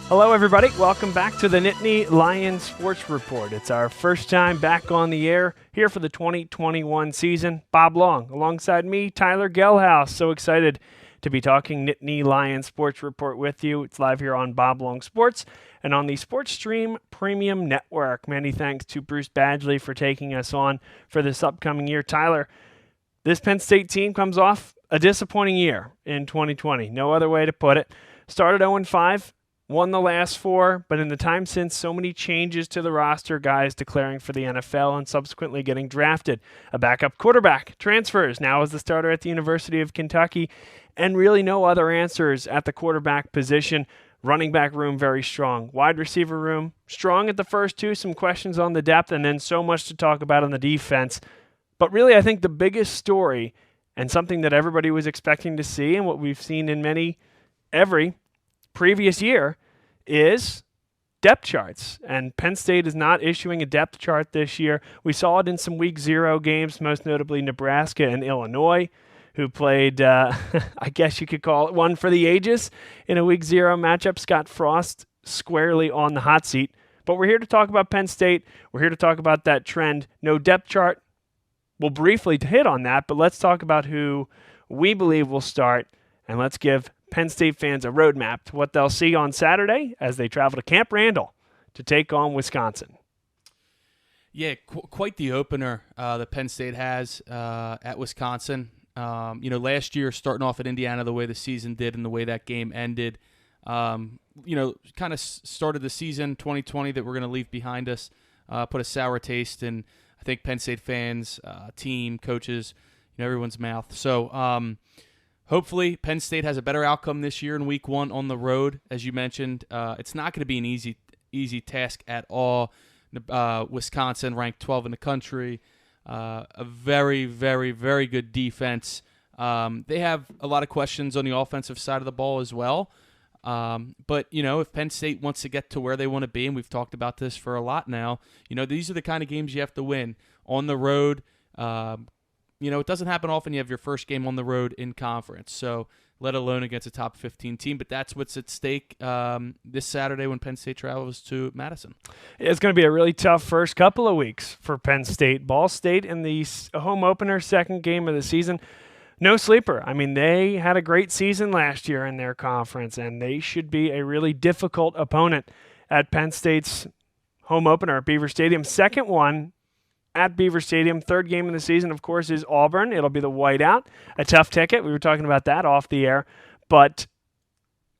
Hello, everybody. Welcome back to the Nittany Lion Sports Report. It's our first time back on the air here for the 2021 season. Bob Long, alongside me, Tyler Gehlhaus. So excited to be talking Nittany Lion Sports Report with you. It's live here on Bob Long Sports and on the Sports Stream Premium Network. Many thanks to Bruce Badgley for taking us on for this upcoming year. Tyler, this Penn State team comes off a disappointing year in 2020. No other way to put it. Started 0-5. Won the last 4, but in the time since, so many changes to the roster, guys declaring for the NFL and subsequently getting drafted. A backup quarterback transfers, now as the starter at the University of Kentucky, and really no other answers at the quarterback position. Running back room very strong. Wide receiver room strong at the first 2, some questions on the depth, and then so much to talk about on the defense. But really, I think the biggest story, and something that everybody was expecting to see, and what we've seen in every previous year, is depth charts. And Penn State is not issuing a depth chart this year. We saw it in some Week 0 games, most notably Nebraska and Illinois, who played, I guess you could call it one for the ages in a Week 0 matchup. Scott Frost squarely on the hot seat. But we're here to talk about Penn State. We're here to talk about that trend. No depth chart. We'll briefly hit on that, but let's talk about who we believe will start, and let's give Penn State fans a roadmap to what they'll see on Saturday as they travel to Camp Randall to take on Wisconsin. Yeah, quite the opener that Penn State has at Wisconsin. Last year, starting off at Indiana the way the season did and the way that game ended, kind of started the season 2020 that we're going to leave behind us, put a sour taste in, I think, Penn State fans, team, coaches, everyone's mouth. So, hopefully, Penn State has a better outcome this year in Week 1 on the road. As you mentioned, it's not going to be an easy task at all. Wisconsin ranked 12 in the country, a very, very, very good defense. They have a lot of questions on the offensive side of the ball as well. But, if Penn State wants to get to where they want to be, and we've talked about this for a lot now, these are the kind of games you have to win on the road. It doesn't happen often you have your first game on the road in conference, so let alone against a top 15 team. But that's what's at stake this Saturday when Penn State travels to Madison. It's going to be a really tough first couple of weeks for Penn State. Ball State in the home opener, second game of the season. No sleeper. I mean, they had a great season last year in their conference, and they should be a really difficult opponent at Penn State's home opener at Beaver Stadium. Second one at Beaver Stadium. Third game of the season, of course, is Auburn. It'll be the whiteout. A tough ticket. We were talking about that off the air. But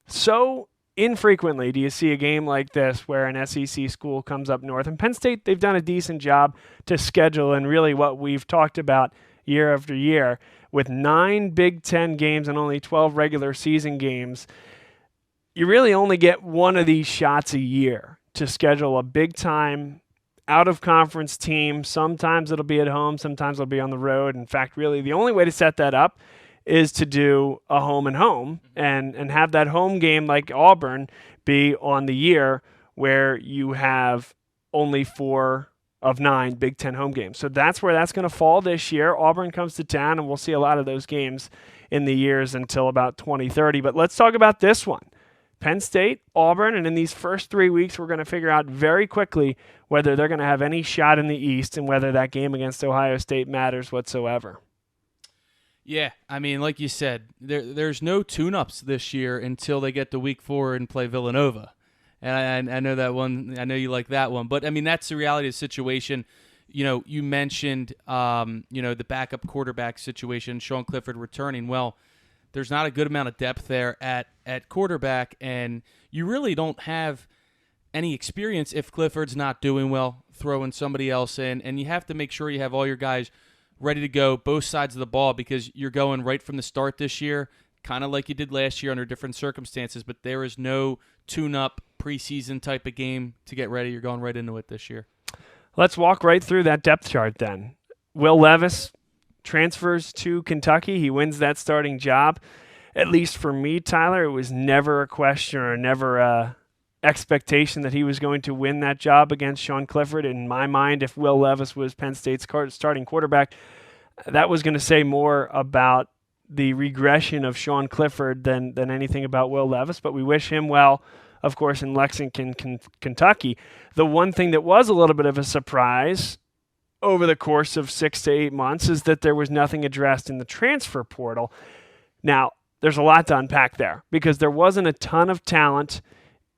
so infrequently do you see a game like this where an SEC school comes up north. And Penn State, they've done a decent job to schedule, and really what we've talked about year after year with 9 Big Ten games and only 12 regular season games. You really only get one of these shots a year to schedule a big-time out-of-conference team. Sometimes it'll be at home, sometimes it'll be on the road. In fact, really, the only way to set that up is to do a home-and-home and have that home game like Auburn be on the year where you have only 4 of 9 Big Ten home games. So that's where that's going to fall this year. Auburn comes to town, and we'll see a lot of those games in the years until about 2030. But let's talk about this one. Penn State, Auburn, and in these first 3 weeks, we're going to figure out very quickly whether they're going to have any shot in the East and whether that game against Ohio State matters whatsoever. Yeah, I mean, like you said, there's no tune-ups this year until they get to Week 4 and play Villanova. And I know that one. I know you like that one. But, I mean, that's the reality of the situation. You mentioned, the backup quarterback situation, Sean Clifford returning. Well, there's not a good amount of depth there at quarterback, and you really don't have any experience if Clifford's not doing well, throwing somebody else in, and you have to make sure you have all your guys ready to go, both sides of the ball, because you're going right from the start this year, kind of like you did last year under different circumstances, but there is no tune-up preseason type of game to get ready. You're going right into it this year. Let's walk right through that depth chart then. Will Levis transfers to Kentucky. He wins that starting job. At least for me, Tyler, it was never a question or never a expectation that he was going to win that job against Sean Clifford. In my mind, if Will Levis was Penn State's starting quarterback, that was going to say more about the regression of Sean Clifford than anything about Will Levis. But we wish him well of course, in Lexington, Kentucky. The one thing that was a little bit of a surprise over the course of 6 to 8 months is that there was nothing addressed in the transfer portal. Now, there's a lot to unpack there because there wasn't a ton of talent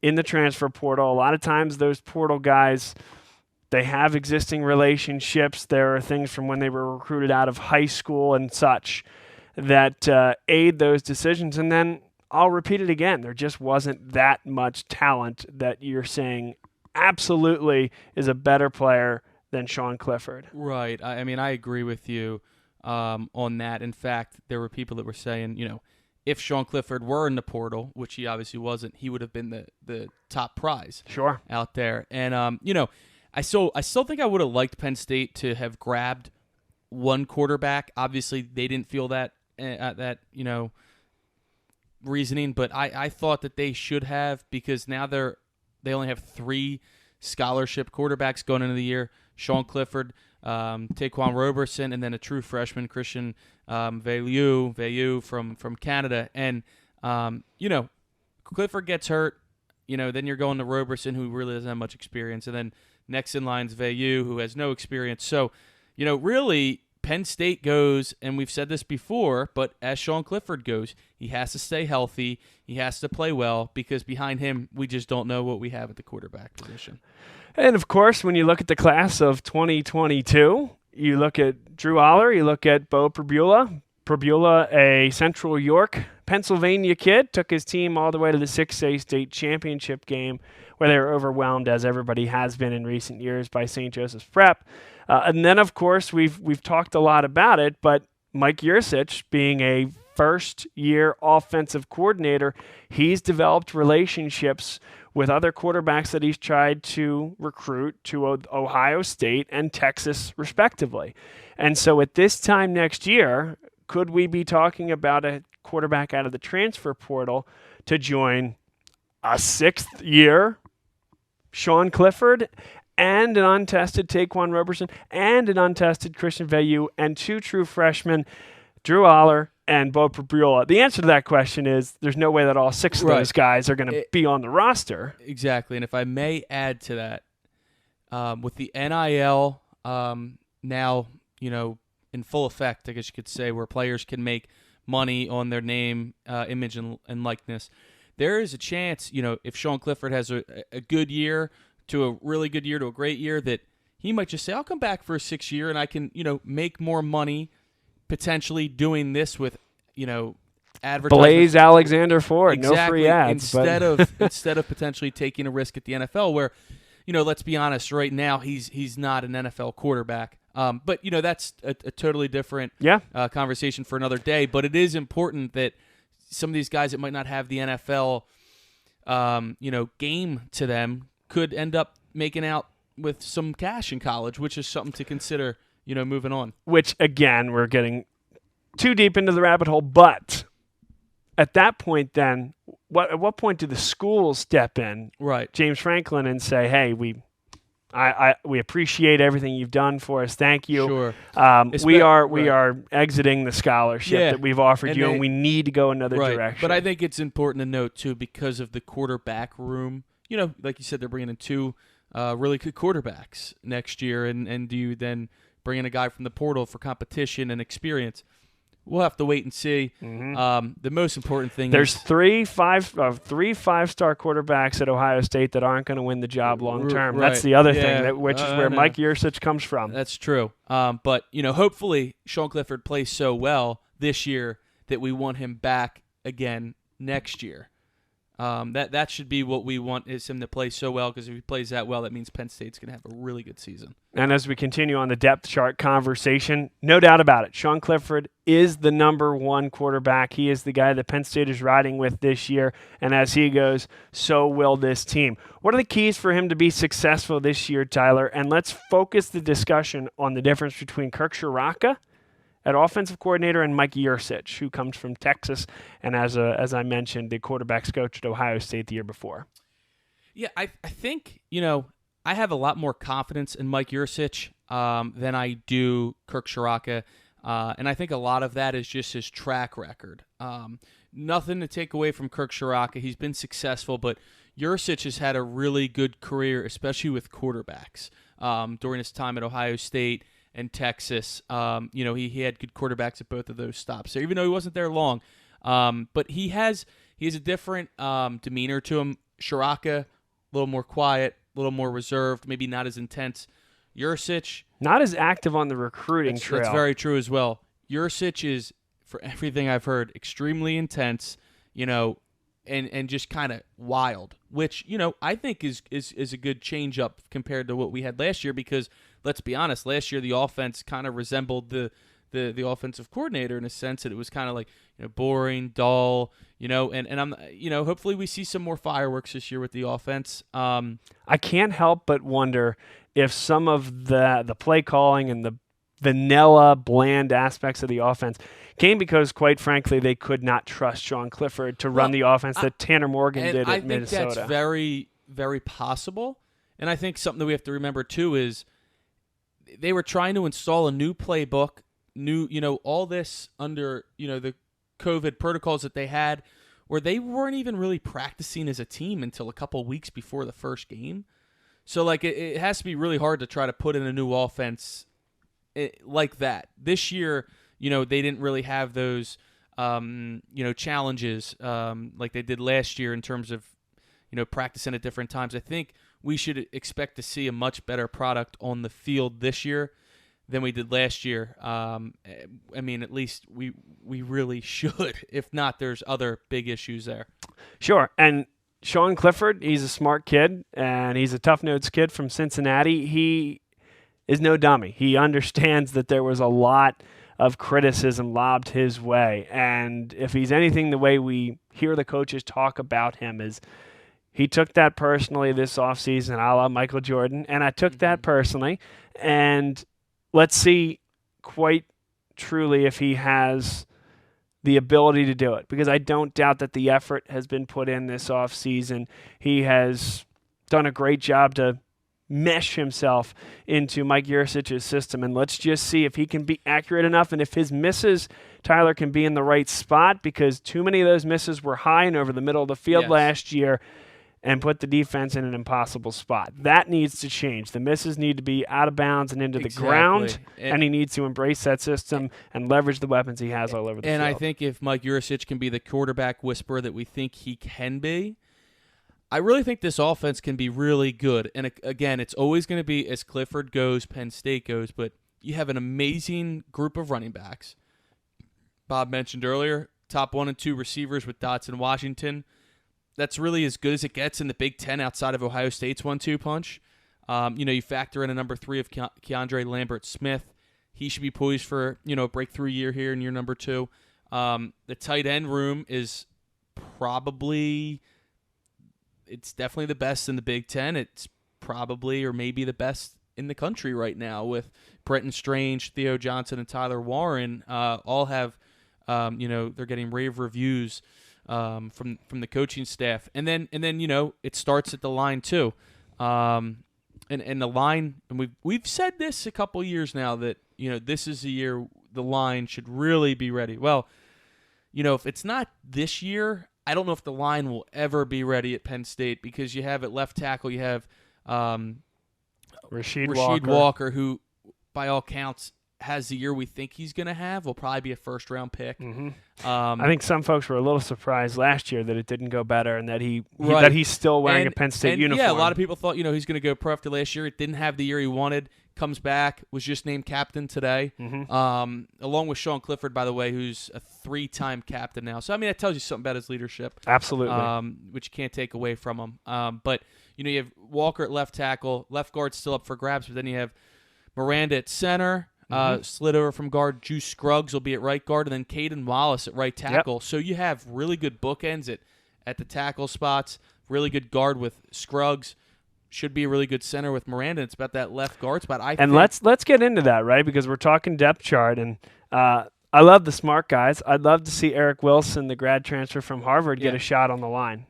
in the transfer portal. A lot of times those portal guys, they have existing relationships. There are things from when they were recruited out of high school and such that aid those decisions. And then I'll repeat it again. There just wasn't that much talent that you're saying absolutely is a better player than Sean Clifford. Right. I mean, I agree with you on that. In fact, there were people that were saying, if Sean Clifford were in the portal, which he obviously wasn't, he would have been the top prize out there. And, I still think I would have liked Penn State to have grabbed one quarterback. Obviously, they didn't feel that reasoning, but I thought that they should have, because now they only have 3 scholarship quarterbacks going into the year: Sean Clifford, Taquan Roberson, and then a true freshman, Christian Veilleux from Canada. And Clifford gets hurt, then you're going to Roberson, who really doesn't have much experience, and then next in line's Veilleux, who has no experience. So, really, Penn State goes, and we've said this before, but as Sean Clifford goes, he has to stay healthy. He has to play well, because behind him, we just don't know what we have at the quarterback position. And, of course, when you look at the class of 2022, you look at Drew Aller, you look at Bo Pribula. Pribula, a Central York, Pennsylvania kid, took his team all the way to the 6A state championship game, where they were overwhelmed, as everybody has been in recent years, by St. Joseph's Prep. And then, of course, we've talked a lot about it, but Mike Yursich, being a first-year offensive coordinator, he's developed relationships with other quarterbacks that he's tried to recruit to Ohio State and Texas, respectively. And so at this time next year, could we be talking about a quarterback out of the transfer portal to join a 6th-year Sean Clifford and an untested Taquan Roberson and an untested Christian Veilleux and 2 true freshmen, Drew Aller and Bo Pribula? The answer to that question is there's no way that all 6 of those guys are going to be on the roster. Exactly. And if I may add to that, with the NIL now, in full effect, I guess you could say, where players can make money on their name, image, and likeness, there is a chance, if Sean Clifford has a good year to a really good year to a great year, that he might just say, I'll come back for a 6th year and I can, make more money potentially doing this with, advertising. Blaze Alexander Ford, exactly. No free ads. Instead of potentially taking a risk at the NFL, where, let's be honest, right now he's not an NFL quarterback. But that's a totally different conversation for another day. But it is important that some of these guys that might not have the NFL, game to them could end up making out with some cash in college, which is something to consider, moving on. Which, again, we're getting too deep into the rabbit hole. But at that point, then, at what point do the schools step in, right, James Franklin, and say, hey, we appreciate everything you've done for us. Thank you. Sure. We are exiting the scholarship that we've offered you, and we need to go another direction. But I think it's important to note, too, because of the quarterback room, like you said, they're bringing in 2 really good quarterbacks next year, and do you then bring in a guy from the portal for competition and experience? We'll have to wait and see. Mm-hmm. The most important thing there's 3 5-star quarterbacks at Ohio State that aren't going to win the job long term. Right. That's the other thing, which is where Mike Yursich comes from. That's true. But hopefully Sean Clifford plays so well this year that we want him back again next year. That should be what we want, is him to play so well, because if he plays that well, that means Penn State's going to have a really good season. And as we continue on the depth chart conversation, no doubt about it, Sean Clifford is the number 1 quarterback. He is the guy that Penn State is riding with this year, and as he goes, so will this team. What are the keys for him to be successful this year, Tyler? And let's focus the discussion on the difference between Kirk Ciarrocca at offensive coordinator and Mike Yursich, who comes from Texas and, as I mentioned, the quarterback's coach at Ohio State the year before. Yeah, I think, I have a lot more confidence in Mike Yursich than I do Kirk Ciarrocca, and I think a lot of that is just his track record. Nothing to take away from Kirk Ciarrocca. He's been successful, but Yurcich has had a really good career, especially with quarterbacks. During his time at Ohio State and Texas, he had good quarterbacks at both of those stops. So even though he wasn't there long, but he has a different demeanor to him. Shiraka, a little more quiet, a little more reserved, maybe not as intense. Yurcich, not as active on the recruiting trail. That's very true as well. Yurcich is, for everything I've heard, extremely intense, and just kind of wild, which, I think is a good change up compared to what we had last year, because let's be honest, last year the offense kind of resembled the offensive coordinator in a sense that it was kind of like, boring, dull, and I'm, hopefully we see some more fireworks this year with the offense. I can't help but wonder if some of the play calling and the vanilla, bland aspects of the offense came because, quite frankly, they could not trust Sean Clifford to run the offense that Tanner Morgan did at Minnesota. I think that's very, very possible. And I think something that we have to remember, too, is they were trying to install a new playbook, all this under, the COVID protocols that they had, where they weren't even really practicing as a team until a couple weeks before the first game. So, it has to be really hard to try to put in a new offense like that. This year, they didn't really have those, challenges like they did last year in terms of, practicing at different times. I think we should expect to see a much better product on the field this year than we did last year. At least we really should. If not, there's other big issues there. Sure. And Sean Clifford, he's a smart kid, and he's a tough-nosed kid from Cincinnati. He is no dummy. He understands that there was a lot of criticism lobbed his way. And if he's anything the way we hear the coaches talk about him, is he took that personally this offseason, a la Michael Jordan, and I took that personally. And let's see quite truly if he has the ability to do it, because I don't doubt that the effort has been put in this offseason. He has done a great job to mesh himself into Mike Yurcich's system, and let's just see if he can be accurate enough, and if his misses, Tyler, can be in the right spot, because too many of those misses were high and over the middle of the field last year and put the defense in an impossible spot. That needs to change. The misses need to be out of bounds and into the ground, and he needs to embrace that system and leverage the weapons he has all over the field. And I think if Mike Yurcich can be the quarterback whisperer that we think he can be, I really think this offense can be really good. And again, it's always going to be as Clifford goes, Penn State goes, but you have an amazing group of running backs. Bob mentioned earlier, top 1 and 2 receivers with Dotson and Washington. That's really as good as it gets in the Big Ten outside of Ohio State's 1-2 punch. You factor in a number 3 of Keandre Lambert-Smith. He should be poised for, a breakthrough year here in year number 2. The tight end room is probably, it's definitely the best in the Big Ten. It's probably or maybe the best in the country right now, with Brenton Strange, Theo Johnson, and Tyler Warren. All have, they're getting rave reviews from the coaching staff, and then it starts at the line too, and the line, and we've said this a couple years now that this is the year the line should really be ready. Well, if it's not this year, I don't know if the line will ever be ready at Penn State, because you have at left tackle you have Rasheed Walker, who by all counts has the year we think he's going to have. Will probably be a first-round pick. Mm-hmm. I think some folks were a little surprised last year that it didn't go better, and that he's still wearing a Penn State uniform. Yeah, a lot of people thought he's going to go pro after last year. It didn't have the year he wanted. Comes back, was just named captain today, along with Sean Clifford, by the way, who's a 3-time captain now. So that tells you something about his leadership. Absolutely, which you can't take away from him. But you have Walker at left tackle, left guard still up for grabs, but then you have Miranda at center. Slid over from guard. Juice Scruggs will be at right guard, and then Caden Wallace at right tackle. Yep. So you have really good bookends at the tackle spots, really good guard with Scruggs. Should be a really good center with Miranda. It's about that left guard spot. Let's get into that, right? Because we're talking depth chart, and I love the smart guys. I'd love to see Eric Wilson, the grad transfer from Harvard, get a shot on the line.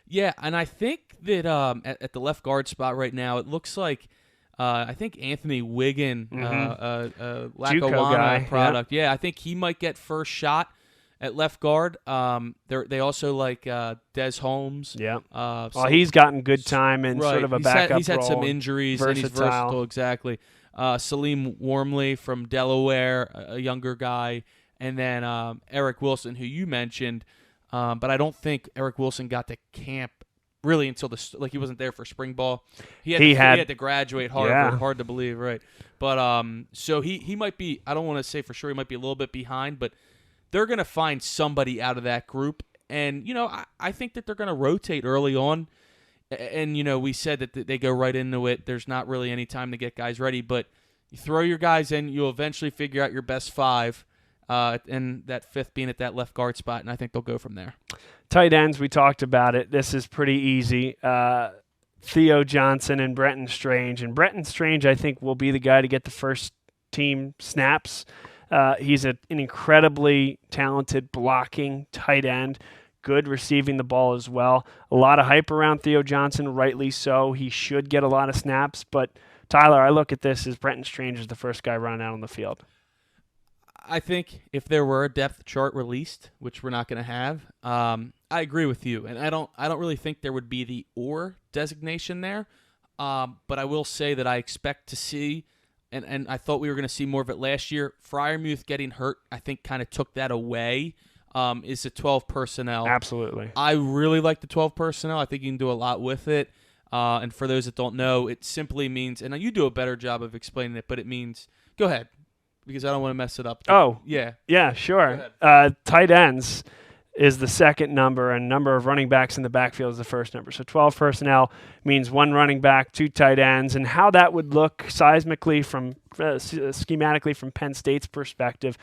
Yeah, and I think that at the left guard spot right now, it looks like I think Anthony Wiggin, Lackawanna product. Yeah, I think he might get first shot At left guard, they also like Des Holmes. Yeah. So He's gotten good time in right. sort of a backup He's had some role. injuries, and he's versatile. Exactly. Salim Wormley from Delaware, a younger guy, and then Eric Wilson, who you mentioned, but I don't think Eric Wilson got to camp really until he wasn't there for spring ball. He had to graduate Harvard. Yeah. Hard to believe, right? But so he might be. I don't want to say for sure he might be a little bit behind, but they're going to find somebody out of that group. And, I think that they're going to rotate early on. And, we said that they go right into it. There's not really any time to get guys ready. But you throw your guys in, you'll eventually figure out your best five, and that fifth being at that left guard spot. And I think they'll go from there. Tight ends, we talked about it. This is pretty easy. Theo Johnson and Brenton Strange. And Brenton Strange, I think, will be the guy to get the first team snaps. He's an incredibly talented blocking tight end, good receiving the ball as well. A lot of hype around Theo Johnson, rightly so. He should get a lot of snaps. But, Tyler, I look at this as Brenton Strange is the first guy running out on the field. I think if there were a depth chart released, which we're not going to have, I agree with you. And I don't really think there would be the or designation there. But I will say that I expect to see, and I thought we were going to see more of it last year. Freiermuth getting hurt, I think, kind of took that away. Is the 12 personnel. Absolutely. I really like the 12 personnel. I think you can do a lot with it. And for those that don't know, it simply means, and you do a better job of explaining it, but it means, go ahead, because I don't want to mess it up. Oh. Yeah. Yeah, sure. Tight ends is the second number, and number of running backs in the backfield is the first number. So 12 personnel means one running back, two tight ends, and how that would look schematically from Penn State's perspective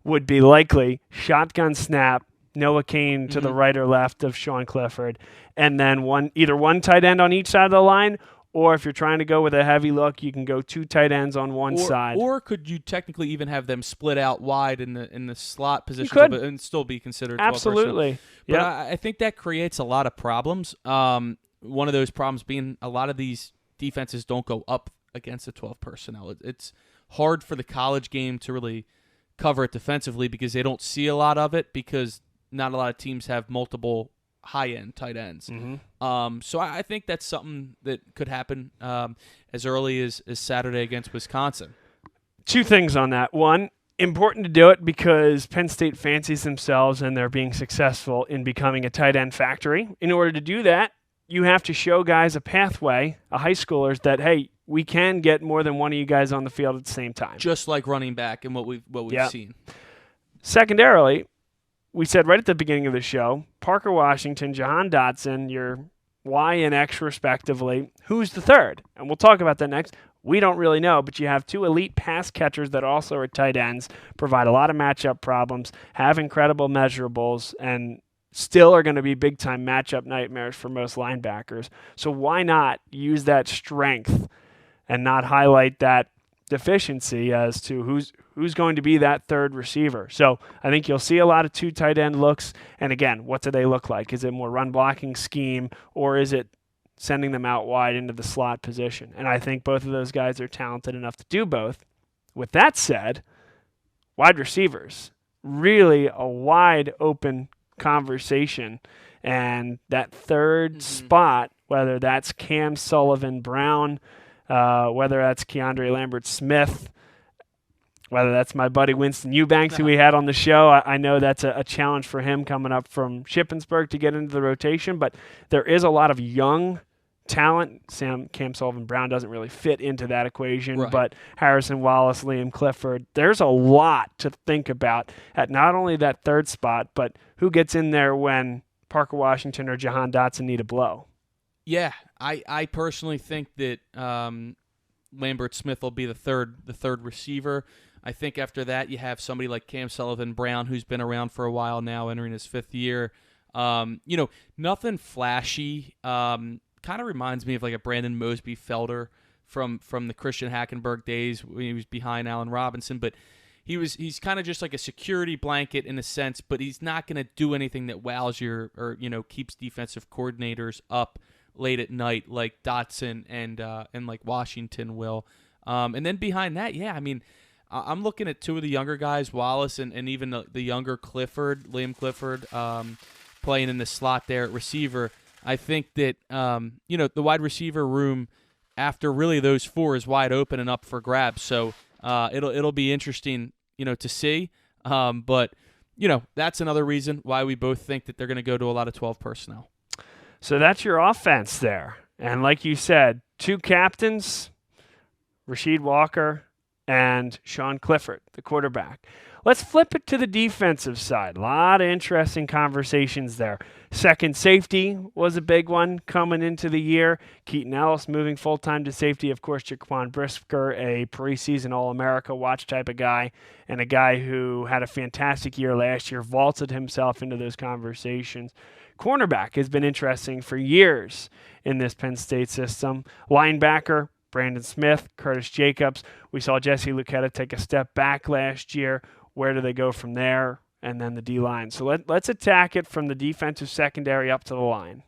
would be likely shotgun snap, Noah Kane to the right or left of Sean Clifford, and then either one tight end on each side of the line, or if you're trying to go with a heavy look, you can go two tight ends on one side. Or could you technically even have them split out wide in the slot positions and still be considered 12 Absolutely. But I think that creates a lot of problems. One of those problems being a lot of these defenses don't go up against the 12 personnel. It's hard for the college game to really cover it defensively because they don't see a lot of it because not a lot of teams have multiple high-end tight ends. So I think that's something that could happen as early as Saturday against Wisconsin. Two things on that. One, important to do it because Penn State fancies themselves and they're being successful in becoming a tight end factory. In order to do that, you have to show guys a pathway, high schoolers, that, hey, we can get more than one of you guys on the field at the same time. Just like running back and what we've seen. Secondarily, we said right at the beginning of the show, Parker Washington, Jahan Dotson, your Y and X respectively. Who's the third? And we'll talk about that next. We don't really know, but you have two elite pass catchers that also are tight ends, provide a lot of matchup problems, have incredible measurables, and still are going to be big-time matchup nightmares for most linebackers. So why not use that strength and not highlight that deficiency as to who's going to be that third receiver? So I think you'll see a lot of two tight end looks. And again, what do they look like? Is it more run blocking scheme, or is it sending them out wide into the slot position? And I think both of those guys are talented enough to do both. With that said, wide receivers, really a wide open conversation. And that third spot, whether that's Cam Sullivan Brown, whether that's Keandre Lambert-Smith, whether that's my buddy Winston Eubanks, who we had on the show. I know that's a challenge for him coming up from Shippensburg to get into the rotation, but there is a lot of young talent. Cam Sullivan Brown doesn't really fit into that equation, right. But Harrison Wallace, Liam Clifford, there's a lot to think about at not only that third spot, but who gets in there when Parker Washington or Jahan Dotson need a blow. Yeah, I personally think that Lambert-Smith will be the third receiver. I think after that you have somebody like Cam Sullivan Brown, who's been around for a while now, entering his fifth year. Nothing flashy. Kind of reminds me of like a Brandon Mosby Felder from the Christian Hackenberg days when he was behind Allen Robinson, but he's kind of just like a security blanket in a sense, but he's not going to do anything that wows or keeps defensive coordinators up late at night like Dotson and like Washington will. And then behind that, I'm looking at two of the younger guys, Wallace and even the younger Clifford, Liam Clifford, playing in the slot there at receiver. I think that the wide receiver room after really those four is wide open and up for grabs. So it'll be interesting, to see. But that's another reason why we both think that they're going to go to a lot of 12 personnel. So that's your offense there. And like you said, two captains, Rasheed Walker and Sean Clifford, the quarterback. Let's flip it to the defensive side. A lot of interesting conversations there. Second safety was a big one coming into the year. Keaton Ellis moving full-time to safety. Of course, Jaquan Brisker, a preseason All-America watch type of guy, and a guy who had a fantastic year last year, vaulted himself into those conversations. Cornerback has been interesting for years in this Penn State system. Linebacker, Brandon Smith, Curtis Jacobs. We saw Jesse Lucchetta take a step back last year. Where do they go from there? And then the D-line. So let's attack it from the defensive secondary up to the line.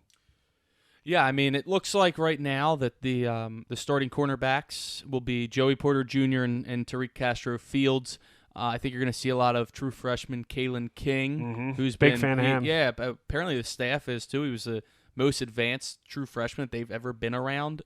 Yeah, I mean, it looks like right now that the starting cornerbacks will be Joey Porter Jr. and Tariq Castro Fields. I think you're going to see a lot of true freshman Kalen King, who's big fan of him. Yeah, apparently the staff is too. He was the most advanced true freshman that they've ever been around,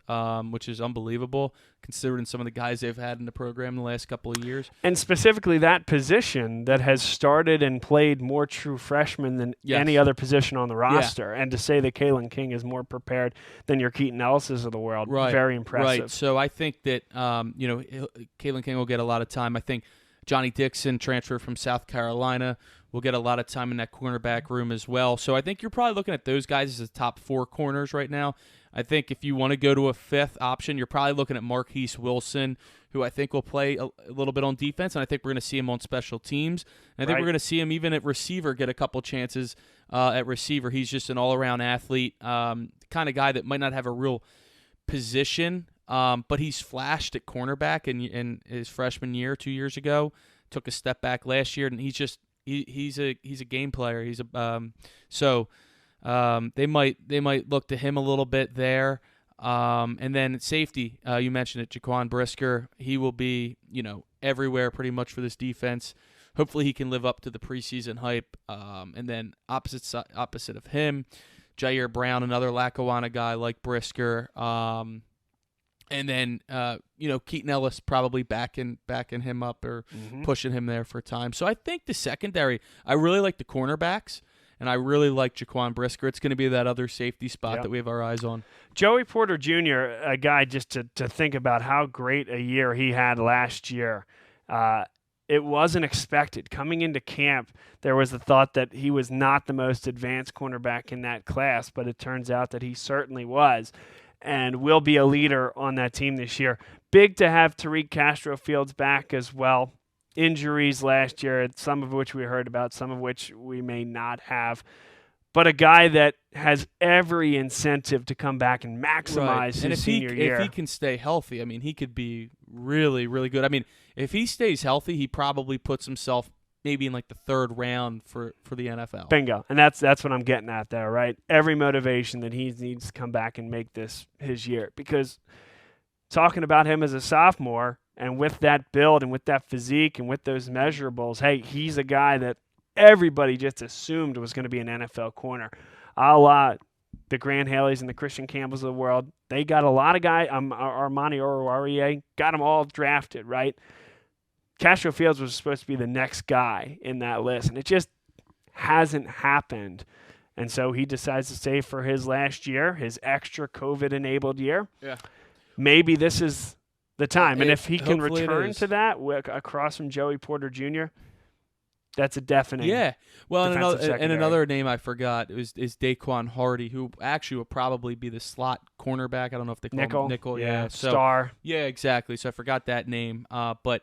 which is unbelievable considering some of the guys they've had in the program the last couple of years. And specifically that position that has started and played more true freshmen than any other position on the roster. Yeah. And to say that Kalen King is more prepared than your Keaton Ellis's of the world, very impressive. Right. So I think that Kalen King will get a lot of time. I think Johnny Dixon, transfer from South Carolina, will get a lot of time in that cornerback room as well. So I think you're probably looking at those guys as the top four corners right now. I think if you want to go to a fifth option, you're probably looking at Marquise Wilson, who I think will play a little bit on defense, and I think we're going to see him on special teams. And I think we're going to see him even at receiver get a couple chances at receiver. He's just an all-around athlete, kind of guy that might not have a real position, but he's flashed at cornerback in his freshman year 2 years ago. Took a step back last year, and he's just he's a game player. He's they might look to him a little bit there. And then safety, you mentioned it, Jaquan Brisker. He will be everywhere pretty much for this defense. Hopefully he can live up to the preseason hype. And then opposite of him, Jair Brown, another Lackawanna guy like Brisker. And then, Keaton Ellis probably backing him up or pushing him there for time. So I think the secondary, I really like the cornerbacks, and I really like Jaquan Brisker. It's going to be that other safety spot that we have our eyes on. Joey Porter Jr., a guy just to think about how great a year he had last year. It wasn't expected. Coming into camp, there was the thought that he was not the most advanced cornerback in that class, but it turns out that he certainly was, and will be a leader on that team this year. Big to have Tariq Castro Fields back as well. Injuries last year, some of which we heard about, some of which we may not have. But a guy that has every incentive to come back and maximize his senior year. If he can stay healthy, I mean, he could be really, really good. I mean, if he stays healthy, he probably puts himself maybe in like the third round for the NFL. Bingo. And that's what I'm getting at there, right? Every motivation that he needs to come back and make this his year. Because talking about him as a sophomore, and with that build and with that physique and with those measurables, hey, he's a guy that everybody just assumed was going to be an NFL corner. A la the Grant Haleys and the Christian Campbells of the world. They got a lot of guys. Armani Oruwariye got them all drafted, right? Castro Fields was supposed to be the next guy in that list, and it just hasn't happened. And so he decides to stay for his last year, his extra COVID-enabled year. Yeah. Maybe this is the time. And if he can return to that across from Joey Porter Jr., that's a definite. Yeah. Well, and another name I forgot is Daquan Hardy, who actually will probably be the slot cornerback. I don't know if they call him Nickel. Yeah. Star. Yeah, exactly. So I forgot that name. But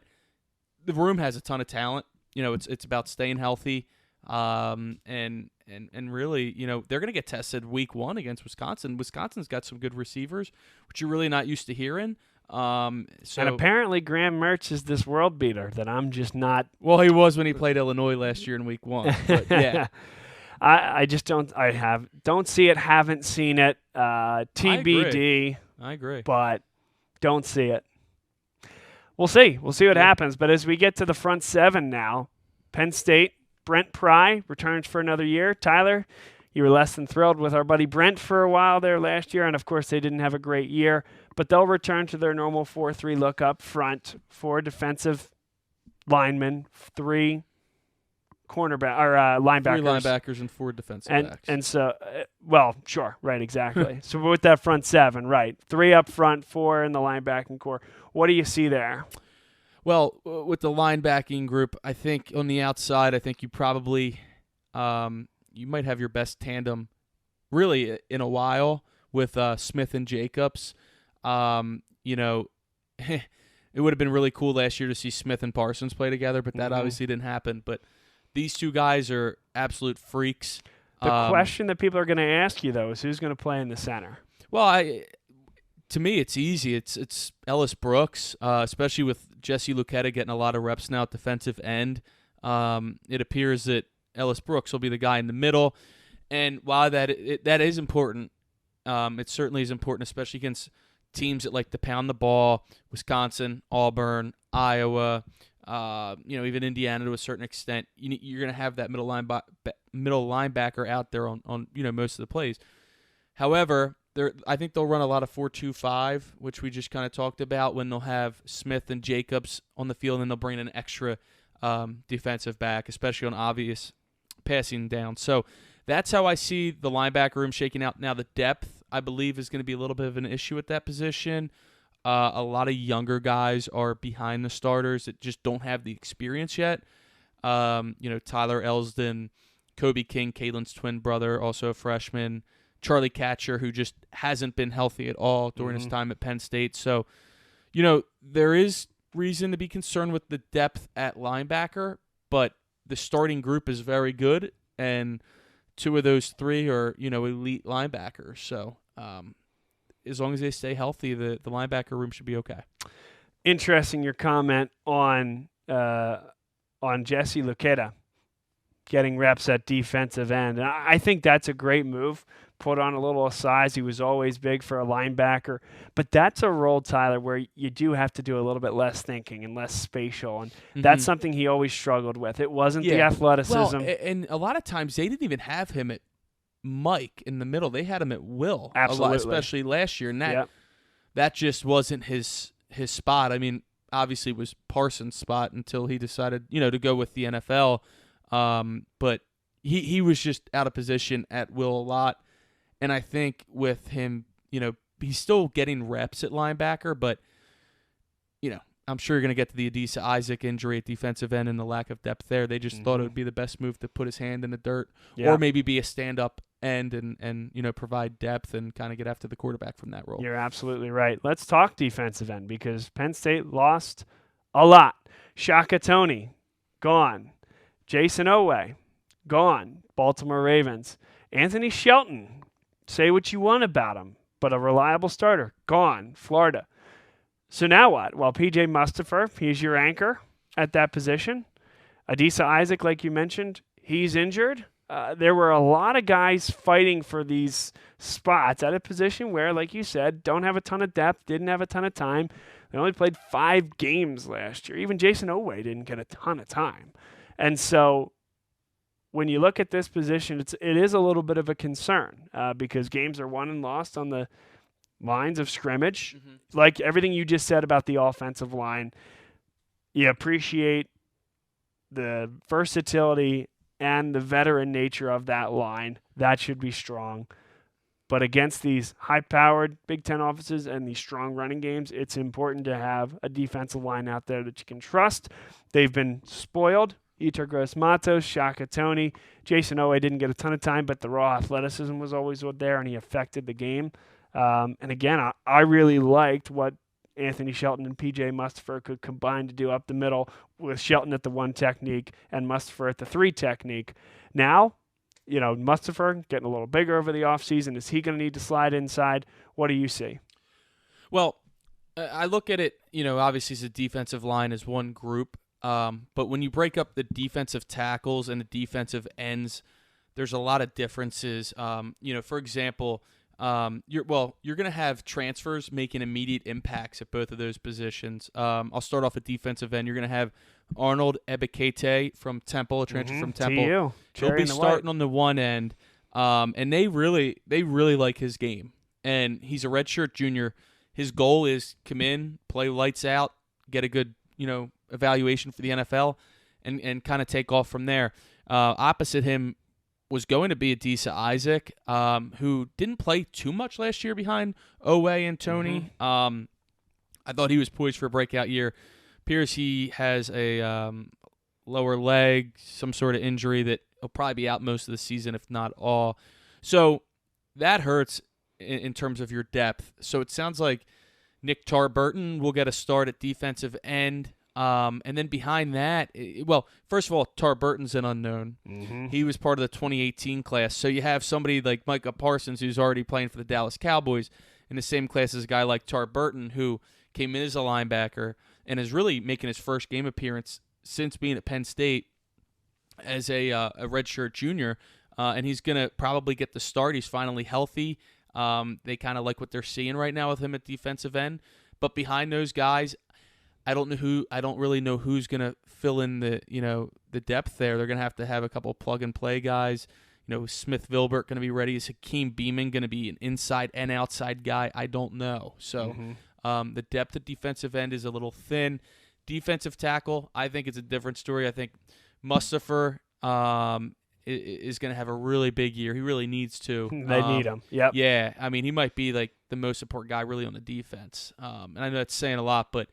the room has a ton of talent. It's about staying healthy. And really, they're going to get tested week 1 against Wisconsin. Wisconsin's got some good receivers, which you're really not used to hearing. And apparently Graham Mertz is this world beater that I'm just not. Well, he was when he played Illinois last year in week 1. But yeah. I just don't see it, haven't seen it. TBD. I agree. But don't see it. We'll see. We'll see what happens. But as we get to the front seven now, Penn State, Brent Pry returns for another year. Tyler, you were less than thrilled with our buddy Brent for a while there last year, and of course they didn't have a great year. But they'll return to their normal 4-3 look up front, 4 defensive linemen, 3 linebackers. 3 linebackers and 4 defensive backs. And so, sure, right, exactly. So with that front 7, right, 3 up front, 4 in the linebacking core. What do you see there? Well, with the linebacking group, I think on the outside, I think you probably you might have your best tandem really in a while with Smith and Jacobs. It would have been really cool last year to see Smith and Parsons play together, but that obviously didn't happen. But these 2 guys are absolute freaks. The question that people are going to ask you, though, is who's going to play in the center? Well, to me, it's easy. It's Ellis Brooks, especially with Jesse Luketa getting a lot of reps now at defensive end. It appears that Ellis Brooks will be the guy in the middle. And while that is important, it certainly is important, especially against teams that like to pound the ball, Wisconsin, Auburn, Iowa, even Indiana to a certain extent. You're going to have that middle linebacker out there on most of the plays. However, I think they'll run a lot of 4-2-5, which we just kind of talked about, when they'll have Smith and Jacobs on the field, and then they'll bring in an extra defensive back, especially on obvious passing down. So that's how I see the linebacker room shaking out. Now, the depth, I believe, is going to be a little bit of an issue at that position. A lot of younger guys are behind the starters that just don't have the experience yet. Tyler Elsdon, Kobe King, Caitlin's twin brother, also a freshman. Charlie Catcher, who just hasn't been healthy at all during his time at Penn State. So, there is reason to be concerned with the depth at linebacker, but the starting group is very good, and 2 of those 3 are, elite linebackers. So, as long as they stay healthy, the linebacker room should be okay. Interesting your comment on Jesse Luketa getting reps at defensive end. And I think that's a great move. Put on a little size. He was always big for a linebacker. But that's a role, Tyler, where you do have to do a little bit less thinking and less spatial. And that's something he always struggled with. It wasn't the athleticism. Well, and a lot of times they didn't even have him at Mike in the middle. They had him at Will. Absolutely. A lot, especially last year. And that just wasn't his spot. I mean, obviously it was Parsons' spot until he decided, to go with the NFL. But he was just out of position at Will a lot. And I think with him, he's still getting reps at linebacker, but, I'm sure you're going to get to the Adisa Isaac injury at defensive end and the lack of depth there. They just thought it would be the best move to put his hand in the dirt or maybe be a stand-up end and provide depth and kind of get after the quarterback from that role. You're absolutely right. Let's talk defensive end because Penn State lost a lot. Shaka Toney, gone. Jason Owe, gone. Baltimore Ravens. Anthony Shelton, say what you want about him, but a reliable starter, gone. Florida. So now what? Well, P.J. Mustipher, he's your anchor at that position. Adisa Isaac, like you mentioned, he's injured. There were a lot of guys fighting for these spots at a position where, like you said, don't have a ton of depth, didn't have a ton of time. They only played 5 games last year. Even Jason Owe didn't get a ton of time. And so when you look at this position, it is a little bit of a concern because games are won and lost on the lines of scrimmage. Like everything you just said about the offensive line, you appreciate the versatility and the veteran nature of that line. That should be strong. But against these high-powered Big Ten offenses and these strong running games, it's important to have a defensive line out there that you can trust. They've been spoiled. Yetur Gross-Matos, Shaka Toney. Jason Owe didn't get a ton of time, but the raw athleticism was always there, and he affected the game. And again, I really liked what Anthony Shelton and P.J. Mustipher could combine to do up the middle with Shelton at the 1 technique and Mustipher at the 3 technique. Now, Mustipher getting a little bigger over the offseason. Is he going to need to slide inside? What do you see? Well, I look at it, obviously as a defensive line as one group. But when you break up the defensive tackles and the defensive ends, there's a lot of differences. For example, You're going to have transfers making immediate impacts at both of those positions. I'll start off at defensive end. You're going to have Arnold Ebikete from Temple, a transfer from Temple. He'll be starting on the one end, and they really like his game. And he's a redshirt junior. His goal is come in, play lights out, get a good evaluation for the NFL, and kind of take off from there. Opposite him was going to be Adisa Isaac, who didn't play too much last year behind Owe and Tony. I thought he was poised for a breakout year. Appears he has a lower leg, some sort of injury that he'll probably be out most of the season, if not all. So that hurts in terms of your depth. So it sounds like Nick Tarburton will get a start at defensive end. And then behind that, first of all, Tarburton's an unknown. He was part of the 2018 class. So you have somebody like Micah Parsons, who's already playing for the Dallas Cowboys, in the same class as a guy like Tarburton, who came in as a linebacker and is really making his first game appearance since being at Penn State as a redshirt junior. And he's going to probably get the start. He's finally healthy. They kind of like what they're seeing right now with him at defensive end. But behind those guys, I don't really know who's going to fill in the depth there. They're going to have a couple plug and play guys. Smith Vilbert going to be ready. Is Hakeem Beeman going to be an inside and outside guy? I don't know. So the depth at defensive end is a little thin. Defensive tackle, I think it's a different story. I think Mustafa is going to have a really big year. He really needs to. They need him. Yep. Yeah. I mean, he might be like the most important guy really on the defense. And I know that's saying a lot, but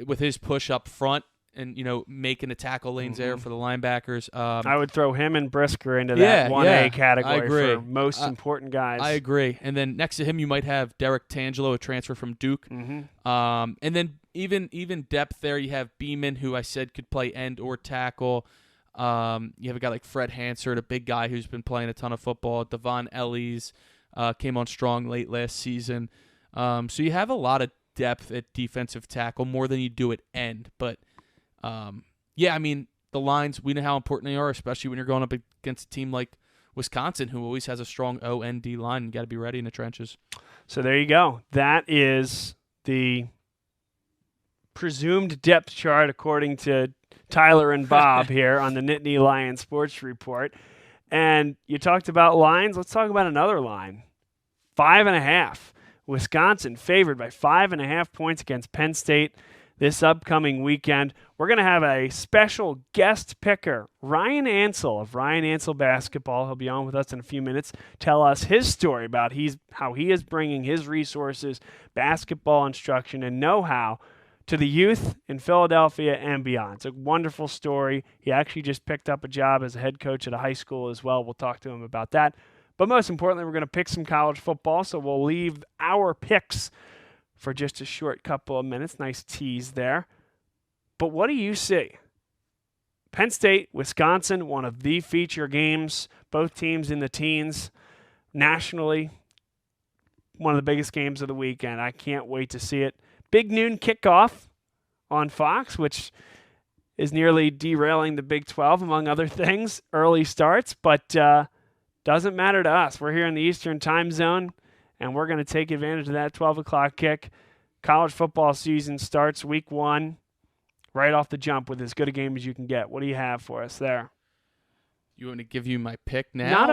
with his push up front and, making the tackle lanes there for the linebackers. I would throw him and Brisker into that 1A category I agree. for most important guys. I agree. And then next to him, you might have Derek Tangelo, a transfer from Duke. And then even depth there, you have Beeman, who I said could play end or tackle. You have a guy like Fred Hansard, a big guy who's been playing a ton of football. Devon Ellis came on strong late last season. So you have a lot of depth at defensive tackle, more than you do at end. But, I mean, the lines, we know how important they are, especially when you're going up against a team like Wisconsin, who always has a strong O-N-D line. You got to be ready in the trenches. So there you go. That is the presumed depth chart according to Tyler and Bob here on the Nittany Lion Sports Report. And you talked about lines. Let's talk about another line. 5.5. Wisconsin favored by 5.5 points against Penn State this upcoming weekend. We're going to have a special guest picker, Ryan Ansel of Ryan Ansel Basketball. He'll be on with us in a few minutes. Tell us his story about how he is bringing his resources, basketball instruction, and know-how to the youth in Philadelphia and beyond. It's a wonderful story. He actually just picked up a job as a head coach at a high school as well. We'll talk to him about that. But most importantly, we're going to pick some college football, so we'll leave our picks for just a short couple of minutes. Nice tease there. But what do you see? Penn State, Wisconsin, one of the feature games, both teams in the teens nationally. One of the biggest games of the weekend. I can't wait to see it. Big noon kickoff on Fox, which is nearly derailing the Big 12, among other things. Early starts, but doesn't matter to us. We're here in the Eastern time zone, and we're going to take advantage of that 12 o'clock kick. College football season starts week 1 right off the jump with as good a game as you can get. What do you have for us there? You want me to give you my pick now? Not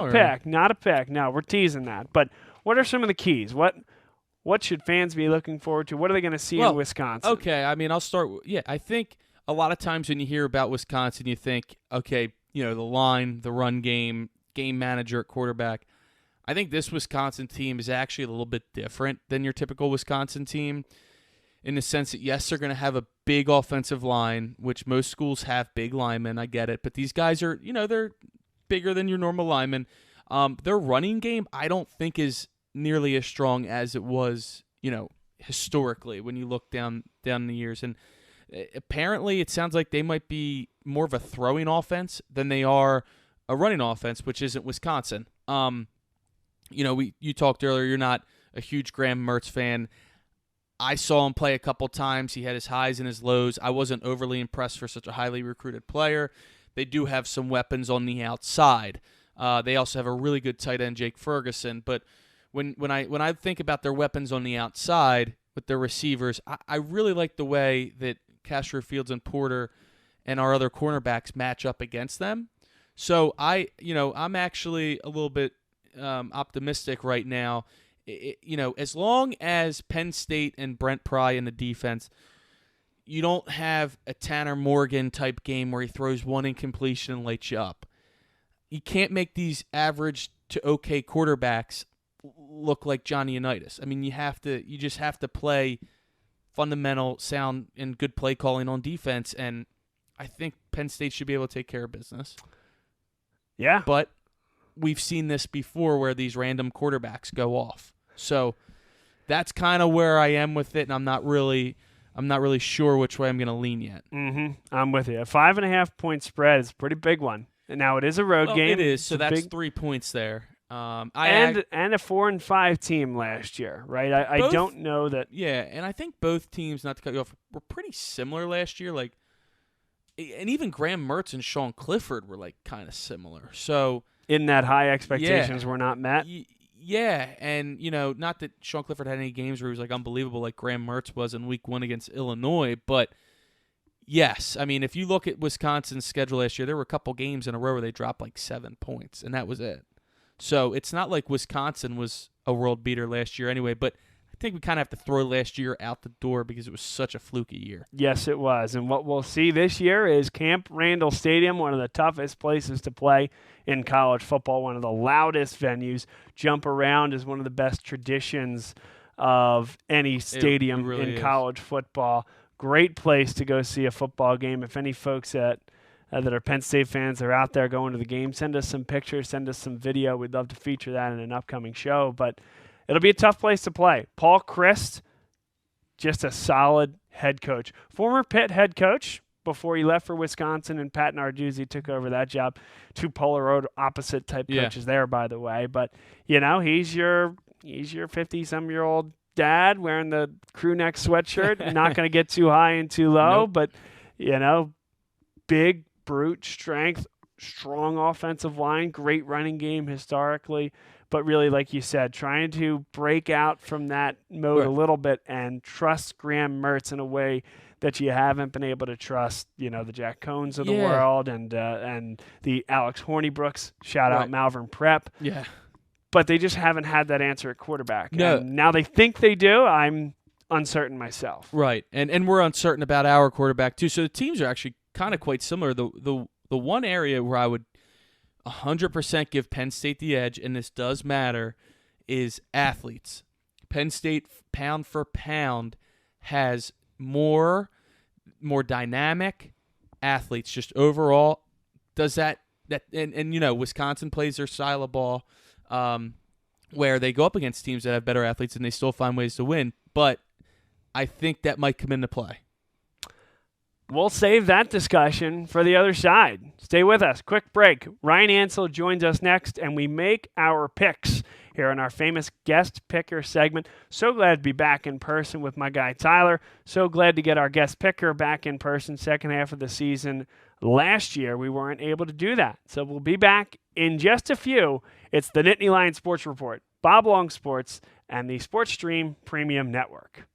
a pick. No, we're teasing that. But what are some of the keys? What should fans be looking forward to? What are they going to see in Wisconsin? Okay, I mean, I'll start. I think a lot of times when you hear about Wisconsin, you think, okay, the line, the run game, game manager at quarterback. I think this Wisconsin team is actually a little bit different than your typical Wisconsin team in the sense that, yes, they're going to have a big offensive line, which most schools have big linemen. I get it. But these guys are, they're bigger than your normal linemen. Their running game, I don't think is nearly as strong as it was, historically when you look down the years. And apparently it sounds like they might be more of a throwing offense than they are a running offense, which isn't Wisconsin. You talked earlier, you're not a huge Graham Mertz fan. I saw him play a couple times. He had his highs and his lows. I wasn't overly impressed for such a highly recruited player. They do have some weapons on the outside. They also have a really good tight end, Jake Ferguson. But when I think about their weapons on the outside with their receivers, I really like the way that Castro Fields and Porter and our other cornerbacks match up against them. So I'm actually a little bit optimistic right now. As long as Penn State and Brent Pry in the defense, you don't have a Tanner Morgan type game where he throws one incompletion and lights you up. You can't make these average to okay quarterbacks look like Johnny Unitas. I mean, you just have to play fundamental, sound, and good play calling on defense, and I think Penn State should be able to take care of business. Yeah. But we've seen this before where these random quarterbacks go off. So that's kind of where I am with it, and I'm not really sure which way I'm going to lean yet. Mm-hmm. I'm with you. A 5.5-point spread is a pretty big one. And now it is a road game. It is, so that's 3 points there. And a 4-5 team last year, right? I don't know that. Yeah, and I think both teams, not to cut you off, were pretty similar last year. Like, and even Graham Mertz and Sean Clifford were like kind of similar. So in that high expectations were not met. Yeah, and not that Sean Clifford had any games where he was like unbelievable, like Graham Mertz was in Week 1 against Illinois, but. Yes, I mean, if you look at Wisconsin's schedule last year, there were a couple games in a row where they dropped like 7 points, and that was it. So it's not like Wisconsin was a world beater last year anyway, but I think we kind of have to throw last year out the door because it was such a fluky year. Yes, it was. And what we'll see this year is Camp Randall Stadium, one of the toughest places to play in college football, one of the loudest venues. Jump around is one of the best traditions of any stadium really in college football. Great place to go see a football game. If any folks that are Penn State fans are out there going to the game, send us some pictures, send us some video. We'd love to feature that in an upcoming show. But it'll be a tough place to play. Paul Chryst, just a solid head coach. Former Pitt head coach before he left for Wisconsin, and Pat Narduzzi took over that job. Two polar opposite type coaches there, by the way. But, he's your 50-some-year-old dad wearing the crew neck sweatshirt, not going to get too high and too low, but big brute strength, strong offensive line, great running game historically, but really, like you said, trying to break out from that mode a little bit and trust Graham Mertz in a way that you haven't been able to trust, the Jack Cohns of the world and the Alex Hornybrooks, shout out Malvern Prep. Yeah. But they just haven't had that answer at quarterback. No. And now they think they do. I'm uncertain myself. Right, and we're uncertain about our quarterback too. So the teams are actually kind of quite similar. The one area where I would 100% give Penn State the edge, and this does matter, is athletes. Penn State, pound for pound, has more dynamic athletes. Just overall, does that and Wisconsin plays their style of ball. Where they go up against teams that have better athletes and they still find ways to win. But I think that might come into play. We'll save that discussion for the other side. Stay with us. Quick break. Ryan Ansel joins us next, and we make our picks here in our famous guest picker segment. So glad to be back in person with my guy Tyler. So glad to get our guest picker back in person second half of the season. Last year, we weren't able to do that. So we'll be back in just a few. It's the Nittany Lion Sports Report, Bob Long Sports, and the Sports Stream Premium Network.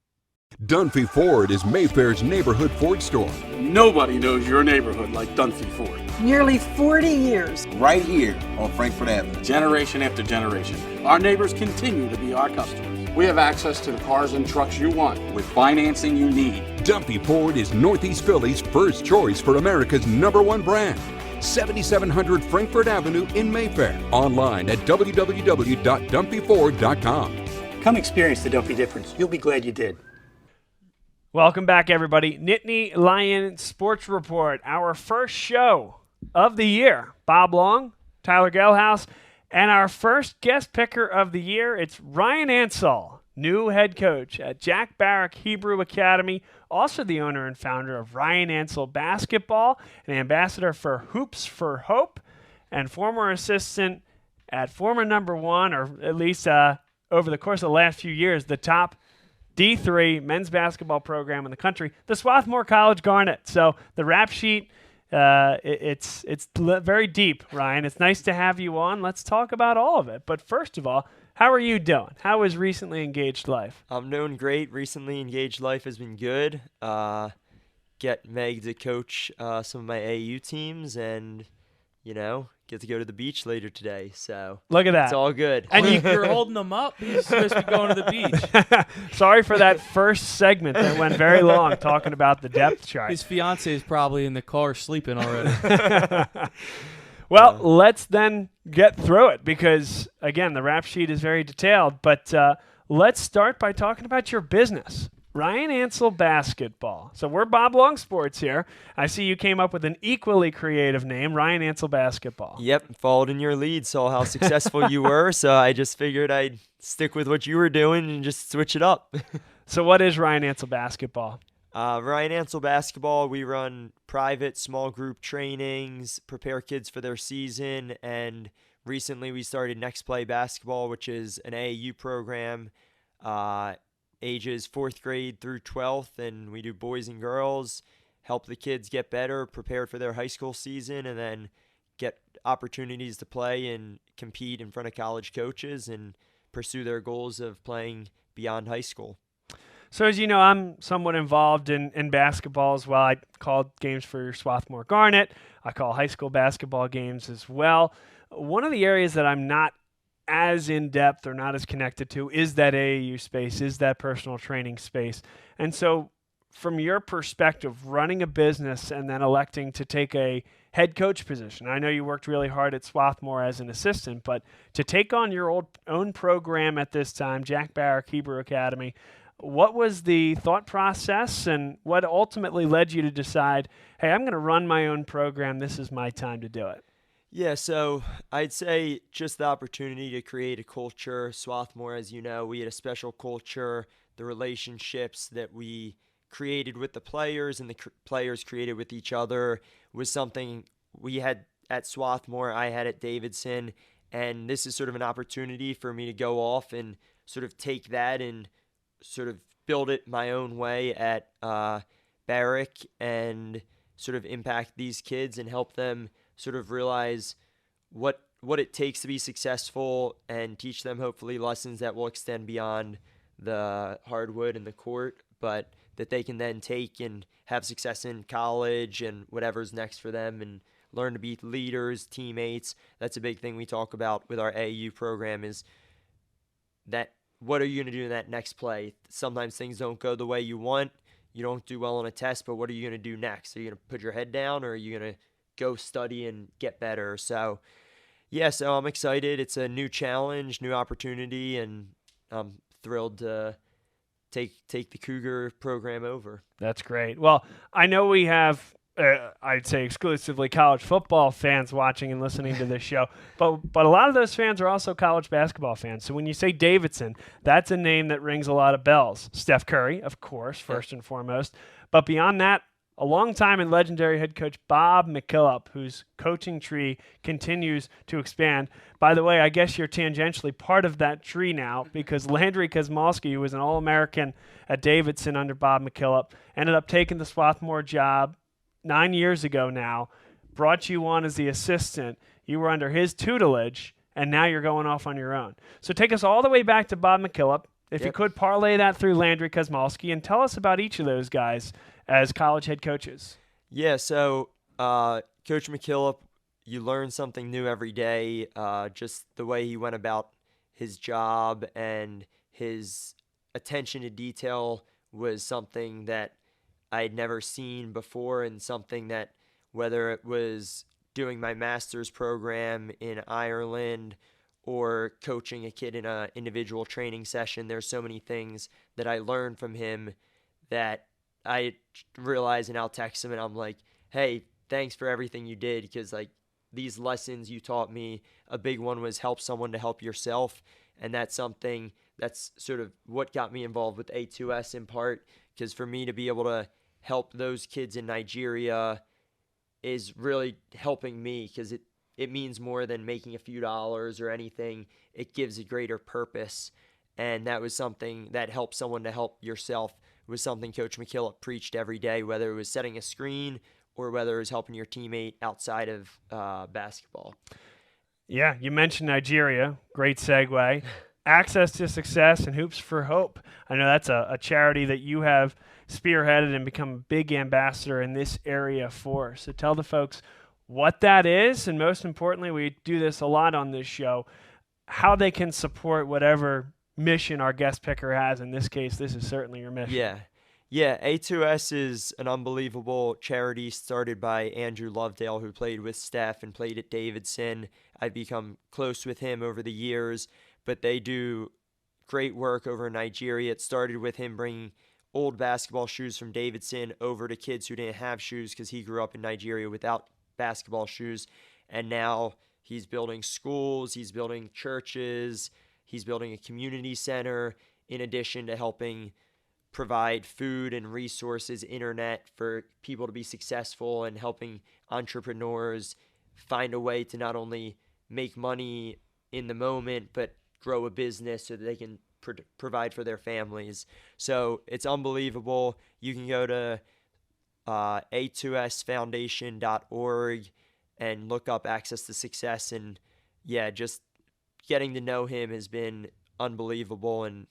Dunphy Ford is Mayfair's neighborhood Ford store. Nobody knows your neighborhood like Dunphy Ford. Nearly 40 years. Right here on Frankfort Avenue. Generation after generation. Our neighbors continue to be our customers. We have access to the cars and trucks you want with financing you need. Dunphy Ford is Northeast Philly's first choice for America's #1 brand. 7700 Frankfort Avenue in Mayfair. Online at www.dunphyford.com. Come experience the Dunphy difference. You'll be glad you did. Welcome back, everybody. Nittany Lion Sports Report, our first show of the year. Bob Long, Tyler Gehlhaus, and our first guest picker of the year, it's Ryan Ansel, new head coach at Jack Barrack Hebrew Academy, also the owner and founder of Ryan Ansel Basketball, an ambassador for Hoops for Hope, and former assistant at former #1, or at least over the course of the last few years, the top D3 men's basketball program in the country, the Swarthmore College Garnet. So the rap sheet, it's very deep, Ryan. It's nice to have you on. Let's talk about all of it. But first of all, How are you doing? How is recently engaged life? I'm doing great. Recently engaged life has been good. Get Meg to coach some of my AU teams and, get to go to the beach later today. So look at that. It's all good. And you're holding him up. He's supposed to be going to the beach. Sorry for that first segment that went very long talking about the depth chart. His fiance is probably in the car sleeping already. Well, let's then get through it because, again, the rap sheet is very detailed. But let's start by talking about your business, Ryan Ansel Basketball. So we're Bob Long Sports here. I see you came up with an equally creative name, Ryan Ansel Basketball. Yep, followed in your lead, saw how successful you were, so I just figured I'd stick with what you were doing and just switch it up. So what is Ryan Ansel Basketball? Ryan Ansel Basketball, we run private small group trainings, prepare kids for their season, and recently we started Next Play Basketball, which is an AAU program, ages 4th grade through 12th, and we do boys and girls, help the kids get better, prepare for their high school season, and then get opportunities to play and compete in front of college coaches and pursue their goals of playing beyond high school. So as you know, I'm somewhat involved in basketball as well. I called games for Swarthmore Garnet. I call high school basketball games as well. One of the areas that I'm not as in-depth or not as connected to is that AAU space, is that personal training space. And so from your perspective, running a business and then electing to take a head coach position, I know you worked really hard at Swarthmore as an assistant, but to take on your own program at this time, Jack Barrack Hebrew Academy, what was the thought process and what ultimately led you to decide, hey, I'm going to run my own program. This is my time to do it? Yeah, so I'd say just the opportunity to create a culture. Swarthmore, as you know, we had a special culture. The relationships that we created with the players and the players created with each other was something we had at Swarthmore, I had at Davidson, and this is sort of an opportunity for me to go off and sort of take that and sort of build it my own way at Barrack and sort of impact these kids and help them sort of realize what it takes to be successful and teach them hopefully lessons that will extend beyond the hardwood and the court, but that they can then take and have success in college and whatever's next for them and learn to be leaders, teammates. That's a big thing we talk about with our AAU program is that what are you going to do in that next play? Sometimes things don't go the way you want. You don't do well on a test, but what are you going to do next? Are you going to put your head down or are you going to go study and get better? So, yeah, so I'm excited. It's a new challenge, new opportunity, and I'm thrilled to take the Cougar program over. That's great. Well, I know we have I'd say exclusively college football fans watching and listening to this show, but a lot of those fans are also college basketball fans. So when you say Davidson, that's a name that rings a lot of bells. Steph Curry, of course, first and foremost. But beyond that, a long-time and legendary head coach Bob Mckillip, whose coaching tree continues to expand. By the way, I guess you're tangentially part of that tree now because Landry Kosmalski, who was an All-American at Davidson under Bob Mckillip, ended up taking the Swarthmore job 9 years ago now, brought you on as the assistant. You were under his tutelage, and now you're going off on your own. So take us all the way back to Bob Mckillip. If you could parlay that through Landry Kosmalski and tell us about each of those guys as college head coaches. Yeah, so Coach Mckillip, you learn something new every day. Just the way he went about his job and his attention to detail was something that I'd never seen before, and something that whether it was doing my master's program in Ireland or coaching a kid in an individual training session, there's so many things that I learned from him that I realize, and I'll text him and I'm like, hey, thanks for everything you did, because like these lessons you taught me, a big one was help someone to help yourself, and that's something that's sort of what got me involved with A2S in part, because for me to be able to help those kids in Nigeria is really helping me, because it means more than making a few dollars or anything. It gives a greater purpose, and that was something that helps someone to help yourself. It was something Coach Mckillip preached every day, whether it was setting a screen or whether it was helping your teammate outside of basketball. Yeah, you mentioned Nigeria. Great segue. Access to Success and Hoops for Hope. I know that's a charity that you have spearheaded and become a big ambassador in this area for. So tell the folks what that is, and most importantly, we do this a lot on this show, how they can support whatever mission our guest picker has. In this case, this is certainly your mission. Yeah, A2S is an unbelievable charity started by Andrew Lovedale, who played with Steph and played at Davidson. I've become close with him over the years, but they do great work over in Nigeria. It started with him bringing old basketball shoes from Davidson over to kids who didn't have shoes because he grew up in Nigeria without basketball shoes. And now he's building schools, he's building churches, he's building a community center, in addition to helping provide food and resources, internet for people to be successful, and helping entrepreneurs find a way to not only make money in the moment, but grow a business so that they can provide for their families. So it's unbelievable. You can go to a2sfoundation.org and look up Access to Success. And yeah, just getting to know him has been unbelievable, and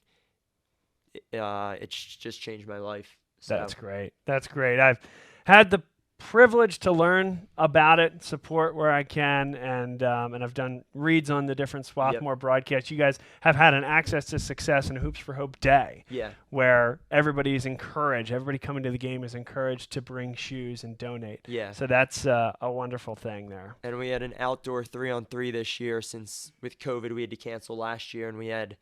it's just changed my life. So. That's great. That's great. I've had the privilege to learn about it, support where I can, and I've done reads on the different Swarthmore broadcasts. You guys have had an Access to Success and Hoops for Hope Day, where everybody is encouraged. Everybody coming to the game is encouraged to bring shoes and donate. Yeah. So that's a wonderful thing there. And we had an outdoor 3-on-3 this year, since with COVID we had to cancel last year, and we had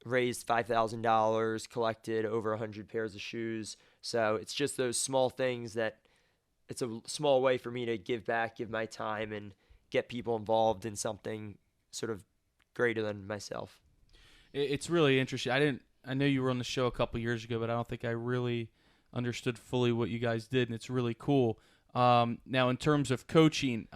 raised $5,000, collected over 100 pairs of shoes. So it's just those small things that it's a small way for me to give back, give my time, and get people involved in something sort of greater than myself. It's really interesting. I know you were on the show a couple years ago, but I don't think I really understood fully what you guys did, and it's really cool. Now, in terms of coaching,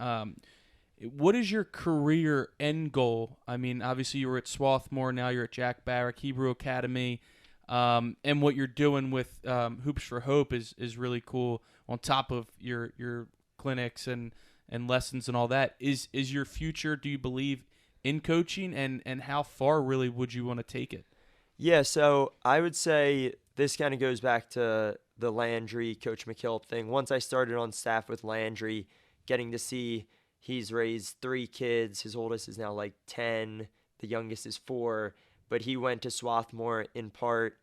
what is your career end goal? I mean, obviously you were at Swarthmore, now you're at Jack Barrack Hebrew Academy, and what you're doing with Hoops for Hope is really cool. On top of your clinics and lessons and all that, is your future, do you believe, in coaching, and how far really would you want to take it? Yeah, so I would say this kind of goes back to the Landry, Coach Mckillip thing. Once I started on staff with Landry, getting to see he's raised 3 kids. His oldest is now like 10. The youngest is 4. But he went to Swarthmore in part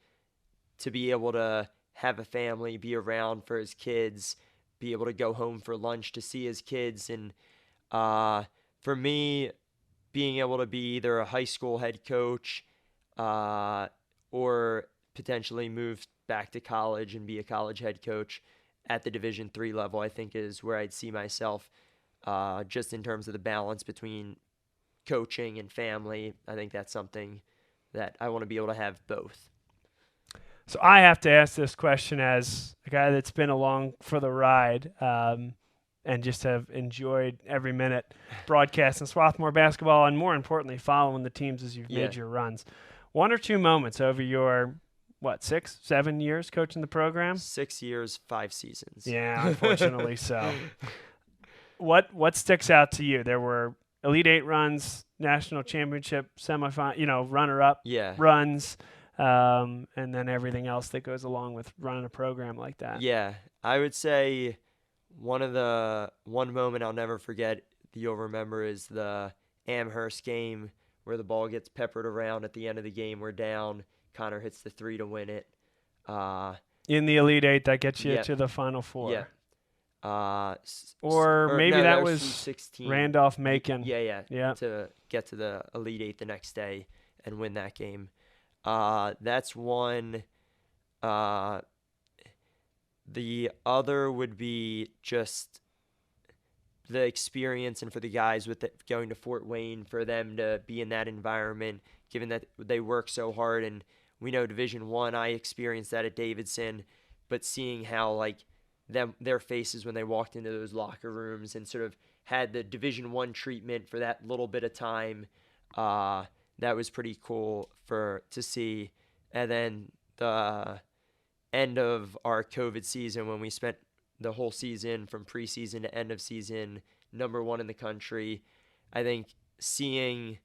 to be able to have a family, be around for his kids, be able to go home for lunch to see his kids. And for me, being able to be either a high school head coach or potentially move back to college and be a college head coach at the Division III level, I think is where I'd see myself, just in terms of the balance between coaching and family. I think that's something that I want to be able to have both. So I have to ask this question as a guy that's been along for the ride and just have enjoyed every minute broadcasting Swarthmore basketball, and more importantly, following the teams as you've made your runs. 1 or 2 moments over your, 6, 7 years coaching the program? 6 years, 5 seasons. Yeah, unfortunately so. What sticks out to you? There were Elite 8 runs, national championship semifinal, runner-up runs. And then everything else that goes along with running a program like that. Yeah, I would say one moment I'll never forget that you'll remember is the Amherst game where the ball gets peppered around at the end of the game. We're down. Connor hits the 3 to win it. In the Elite 8, that gets you to the Final Four. Yeah. Or maybe no, that was 16. Randolph-Macon. Yeah. To get to the Elite 8 the next day and win that game. That's one. The other would be just the experience, and for the guys with going to Fort Wayne, for them to be in that environment, given that they work so hard. And we know Division I, I experienced that at Davidson, but seeing how their faces when they walked into those locker rooms and sort of had the Division I treatment for that little bit of time, that was pretty cool to see. And then the end of our COVID season, when we spent the whole season from preseason to end of season #1 in the country, I think seeing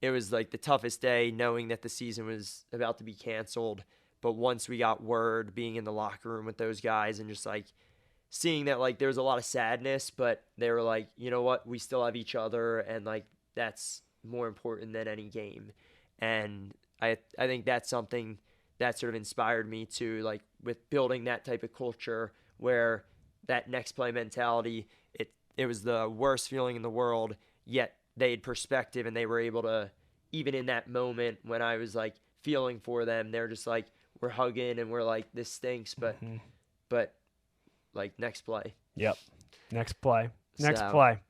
it was like the toughest day knowing that the season was about to be canceled. But once we got word, being in the locker room with those guys and just like seeing that like there was a lot of sadness, but they were like, you know what, we still have each other, and like that's more important than any game. And I think that's something that sort of inspired me to, like, with building that type of culture where that next play mentality, it was the worst feeling in the world, yet they had perspective and they were able to, even in that moment when I was like feeling for them, they're just like, we're hugging and we're like, this stinks, but like next play. Yep. Next play. Next So- play.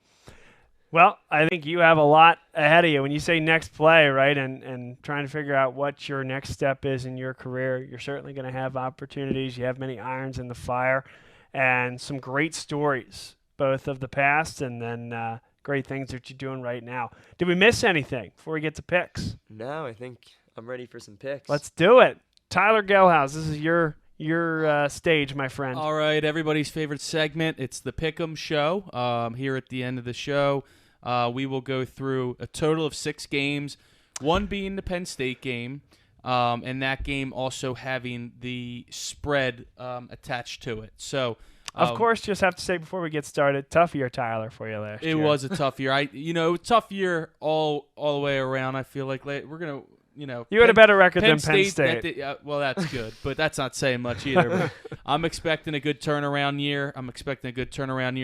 Well, I think you have a lot ahead of you when you say next play, right? And trying to figure out what your next step is in your career. You're certainly going to have opportunities. You have many irons in the fire and some great stories, both of the past and then great things that you're doing right now. Did we miss anything before we get to picks? No, I think I'm ready for some picks. Let's do it. Tyler Gehlhaus, this is your stage, my friend. All right, everybody's favorite segment. It's the Pick'em Show. Here at the end of the show, we will go through a total of 6 games, one being the Penn State game, and that game also having the spread attached to it. So, Of course, just have to say before we get started, tough year, Tyler, for you last year. it was a tough year. Tough year all the way around. I feel like we're gonna. You had a better record than Penn State. Well, that's good, but that's not saying much either. But I'm expecting a good turnaround year.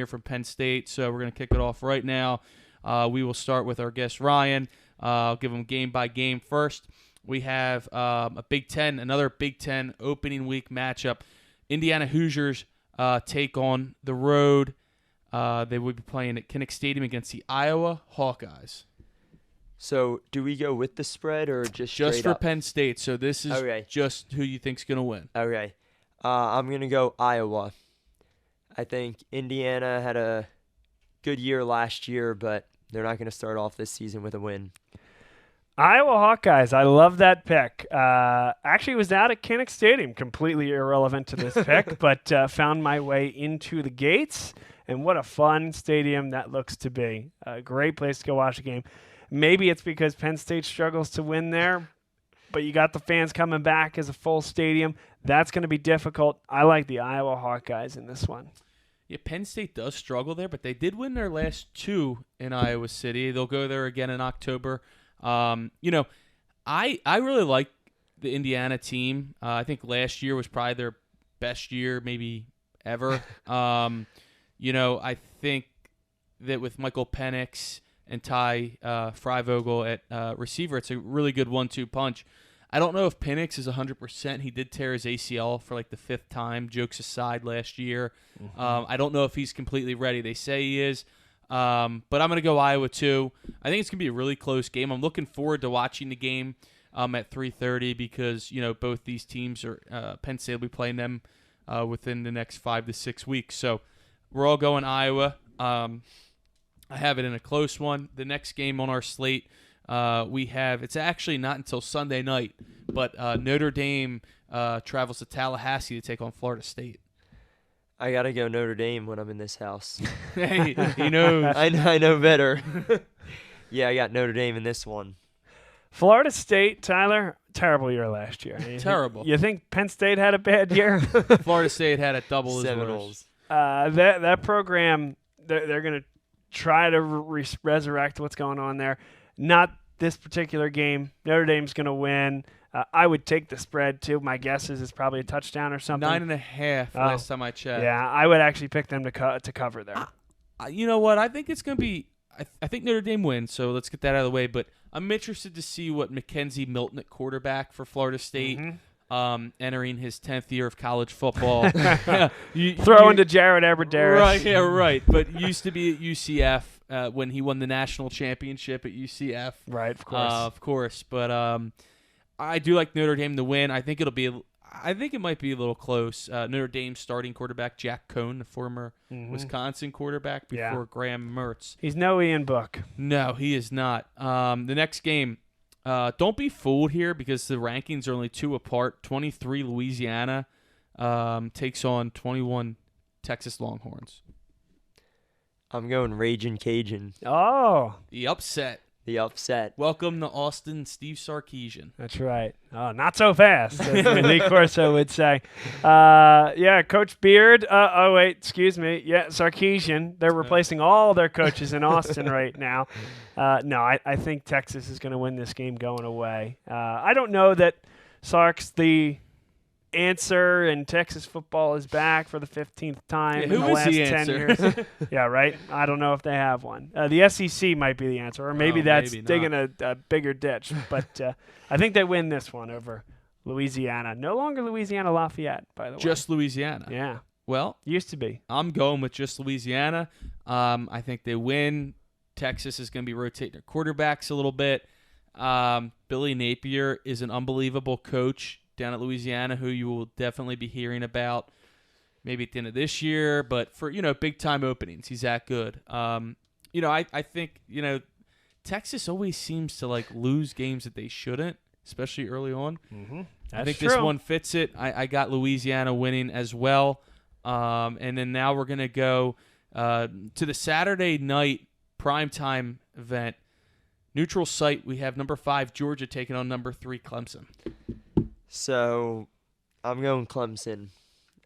From Penn State, so we're going to kick it off right now. We will start with our guest, Ryan. I'll give him game by game first. We have another Big Ten opening week matchup. Indiana Hoosiers take on the road. They will be playing at Kinnick Stadium against the Iowa Hawkeyes. So, do we go with the spread or just straight for up? Penn State? So this is just who you think's going to win. Okay. I'm going to go Iowa. I think Indiana had a good year last year, but they're not going to start off this season with a win. Iowa Hawkeyes, I love that pick. Actually, was out at Kinnick Stadium, completely irrelevant to this pick, but found my way into the gates, and what a fun stadium that looks to be. A great place to go watch a game. Maybe it's because Penn State struggles to win there, but you got the fans coming back as a full stadium. That's going to be difficult. I like the Iowa Hawkeyes in this one. Yeah, Penn State does struggle there, but they did win their last 2 in Iowa City. They'll go there again in October. I really like the Indiana team. I think last year was probably their best year maybe ever. I think that with Michael Penix and Ty Freivogel at receiver, it's a really good 1-2 punch. I don't know if Penix is 100%. He did tear his ACL for like the 5th time, jokes aside, last year. I don't know if he's completely ready. They say he is. But I'm going to go Iowa too. I think it's going to be a really close game. I'm looking forward to watching the game at 3:30 because, both these teams are Penn State will be playing them within the next 5 to 6 weeks. So we're all going Iowa. I have it in a close one. The next game on our slate, it's actually not until Sunday night, but Notre Dame travels to Tallahassee to take on Florida State. I got to go Notre Dame when I'm in this house. Hey, he knows. I know better. Yeah, I got Notre Dame in this one. Florida State, Tyler, terrible year last year. Terrible. You think Penn State had a bad year? Florida State had a double Seminoles. That program, they're going to try to resurrect what's going on there. Not this particular game. Notre Dame's going to win. I would take the spread, too. My guess is it's probably a touchdown or something. 9.5 last time I checked. Yeah, I would actually pick them to cover there. You know what? I think it's going to be I think Notre Dame wins, so let's get that out of the way. But I'm interested to see what Mackenzie Milton at quarterback for Florida State, entering his 10th year of college football. Throwing to Jared Aberdarish. Right, yeah, right. But used to be at UCF when he won the national championship at UCF. Right, of course. Of course. But I do like Notre Dame to win. I think it might be a little close. Notre Dame starting quarterback Jack Cohn, the former Wisconsin quarterback before Graham Mertz. He's no Ian Book. No, he is not. The next game, don't be fooled here because the rankings are only 2 apart. 23 Louisiana takes on 21 Texas Longhorns. I'm going Ragin' Cajun. Oh. The upset. the upset. Welcome to Austin, Steve Sarkisian. That's right. Oh, not so fast, as Lee Corso would say. Yeah, Coach Beard. Yeah, Sarkisian. They're replacing all their coaches in Austin right now. No, I think Texas is going to win this game going away. I don't know that Sark's the answer, and Texas football is back for the 15th time in the last 10 years. Yeah, right? I don't know if they have one. The SEC might be the answer, or maybe that's digging a bigger ditch. But I think they win this one over Louisiana. No longer Louisiana Lafayette, by the way. Just Louisiana. Yeah. Well, used to be. I'm going with just Louisiana. I think they win. Texas is going to be rotating their quarterbacks a little bit. Billy Napier is an unbelievable coach down at Louisiana, who you will definitely be hearing about maybe at the end of this year, but for, big time openings, he's that good. I think, Texas always seems to lose games that they shouldn't, especially early on. Mm-hmm. I think this one fits it. I got Louisiana winning as well. And then now we're going to go to the Saturday night primetime event. Neutral site, we have number 5 Georgia taking on number 3 Clemson. So, I'm going Clemson.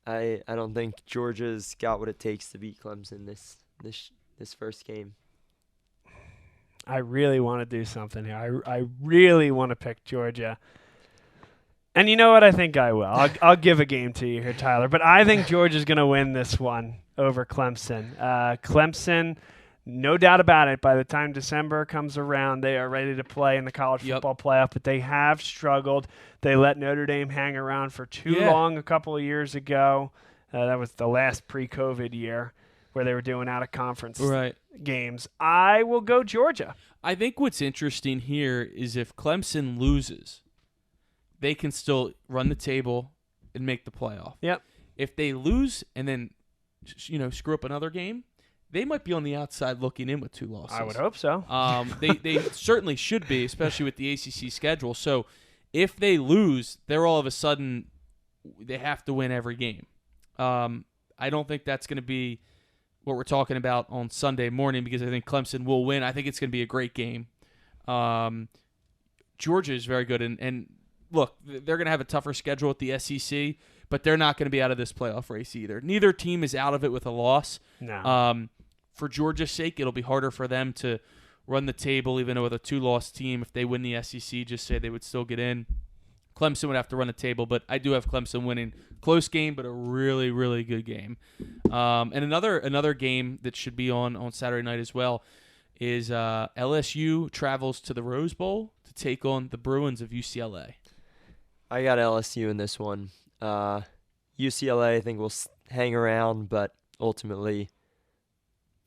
I don't think Georgia's got what it takes to beat Clemson this first game. I really want to do something here. I really want to pick Georgia. And you know what? I think I will. I'll give a game to you here, Tyler. But I think Georgia's going to win this one over Clemson. Clemson, no doubt about it, by the time December comes around, they are ready to play in the college football playoff, but they have struggled. They let Notre Dame hang around for too long a couple of years ago. That was the last pre-COVID year where they were doing out-of-conference games. I will go Georgia. I think what's interesting here is if Clemson loses, they can still run the table and make the playoff. Yep. If they lose and then screw up another game, they might be on the outside looking in with 2 losses. I would hope so. They certainly should be, especially with the ACC schedule. So if they lose, they're all of a sudden they have to win every game. I don't think that's going to be what we're talking about on Sunday morning, because I think Clemson will win. I think it's going to be a great game. Georgia is very good, and look, they're going to have a tougher schedule with the SEC, but they're not going to be out of this playoff race either. Neither team is out of it with a loss. No. For Georgia's sake, it'll be harder for them to run the table, even with a 2-loss team. If they win the SEC, just say they would still get in. Clemson would have to run the table, but I do have Clemson winning. Close game, but a really, really good game. And another game that should be on Saturday night as well is LSU travels to the Rose Bowl to take on the Bruins of UCLA. I got LSU in this one. UCLA, I think, will hang around, but ultimately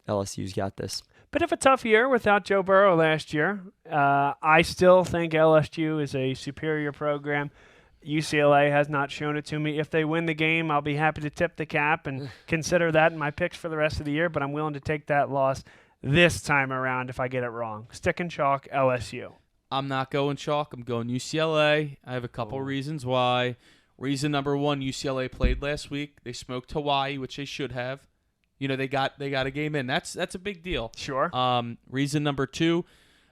LSU's got this. Bit of a tough year without Joe Burrow last year. I still think LSU is a superior program. UCLA has not shown it to me. If they win the game, I'll be happy to tip the cap and consider that in my picks for the rest of the year, but I'm willing to take that loss this time around if I get it wrong. Stick and chalk, LSU. I'm not going chalk. I'm going UCLA. I have a couple reasons why. Reason number 1, UCLA played last week. They smoked Hawaii, which they should have. They got a game in. That's a big deal. Sure. Reason number 2,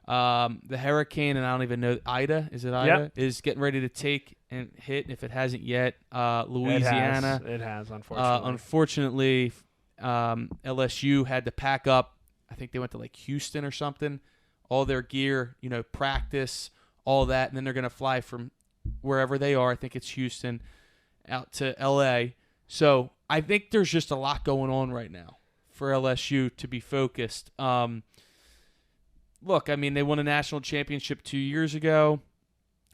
the hurricane, and I don't even know, Ida, is it Ida? Yep. Is getting ready to take and hit, if it hasn't yet, Louisiana. It has, unfortunately. Unfortunately, LSU had to pack up. I think they went to Houston or something. All their gear, practice, all that, and then they're going to fly from wherever they are. I think it's Houston, out to L.A. So I think there's just a lot going on right now for LSU to be focused. Look, I mean, they won a national championship 2 years ago.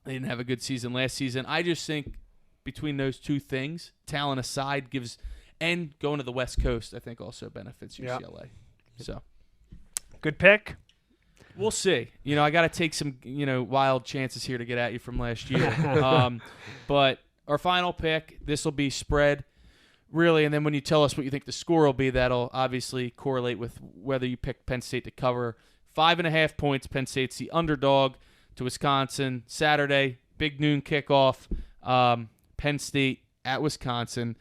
They didn't have a good season last season. I just think between those two things, talent aside, and going to the West Coast, I think also benefits UCLA. Yep. So, good pick. We'll see. I got to take some, wild chances here to get at you from last year. But our final pick, this will be spread, really, and then when you tell us what you think the score will be, that'll obviously correlate with whether you pick Penn State to cover. 5.5 points. Penn State's the underdog to Wisconsin. Saturday, big noon kickoff. Penn State at Wisconsin.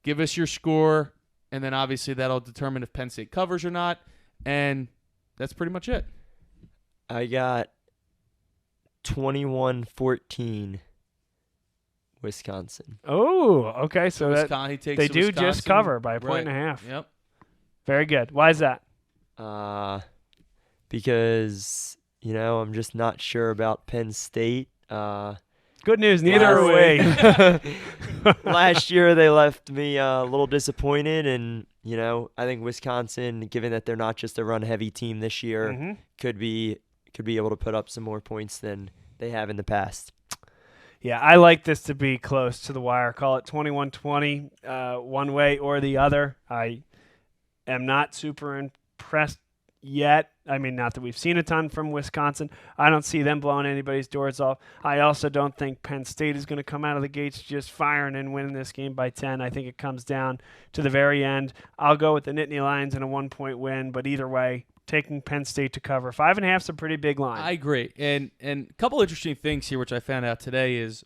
Give us your score, and then obviously that'll determine if Penn State covers or not, and that's pretty much it. I got 21-14 Wisconsin. Oh, okay. So Wisconsin, he takes they the do Wisconsin. just cover by a point Right. and a half. Yep. Very good. Why is that? Because, I'm just not sure about Penn State. Good news. Neither way. Last year they left me a little disappointed, and I think Wisconsin, given that they're not just a run-heavy team this year, could be able to put up some more points than they have in the past. Yeah, I like this to be close to the wire. Call it 21-20, one way or the other. I am not super impressed yet. I mean, not that we've seen a ton from Wisconsin. I don't see them blowing anybody's doors off. I also don't think Penn State is going to come out of the gates just firing and winning this game by 10. I think it comes down to the very end. I'll go with the Nittany Lions in a 1-point win, but either way, taking Penn State to cover. 5.5 is a pretty big line. I agree. And a couple interesting things here, which I found out today is,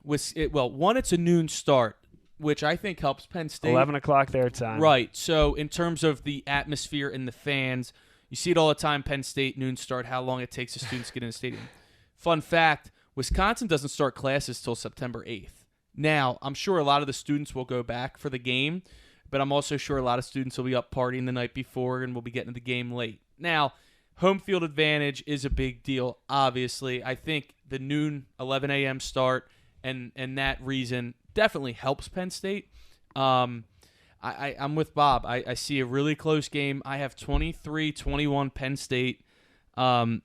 one, it's a noon start, which I think helps Penn State. 11 o'clock their time. Right. So in terms of the atmosphere and the fans, you see it all the time, Penn State, noon start, how long it takes the students to get in the stadium. Fun fact, Wisconsin doesn't start classes till September 8th. Now, I'm sure a lot of the students will go back for the game, but I'm also sure a lot of students will be up partying the night before and will be getting to the game late. Now, home field advantage is a big deal, obviously. I think the noon, 11 a.m. start and that reason definitely helps Penn State. I'm with Bob. I see a really close game. I have 23-21 Penn State. It's going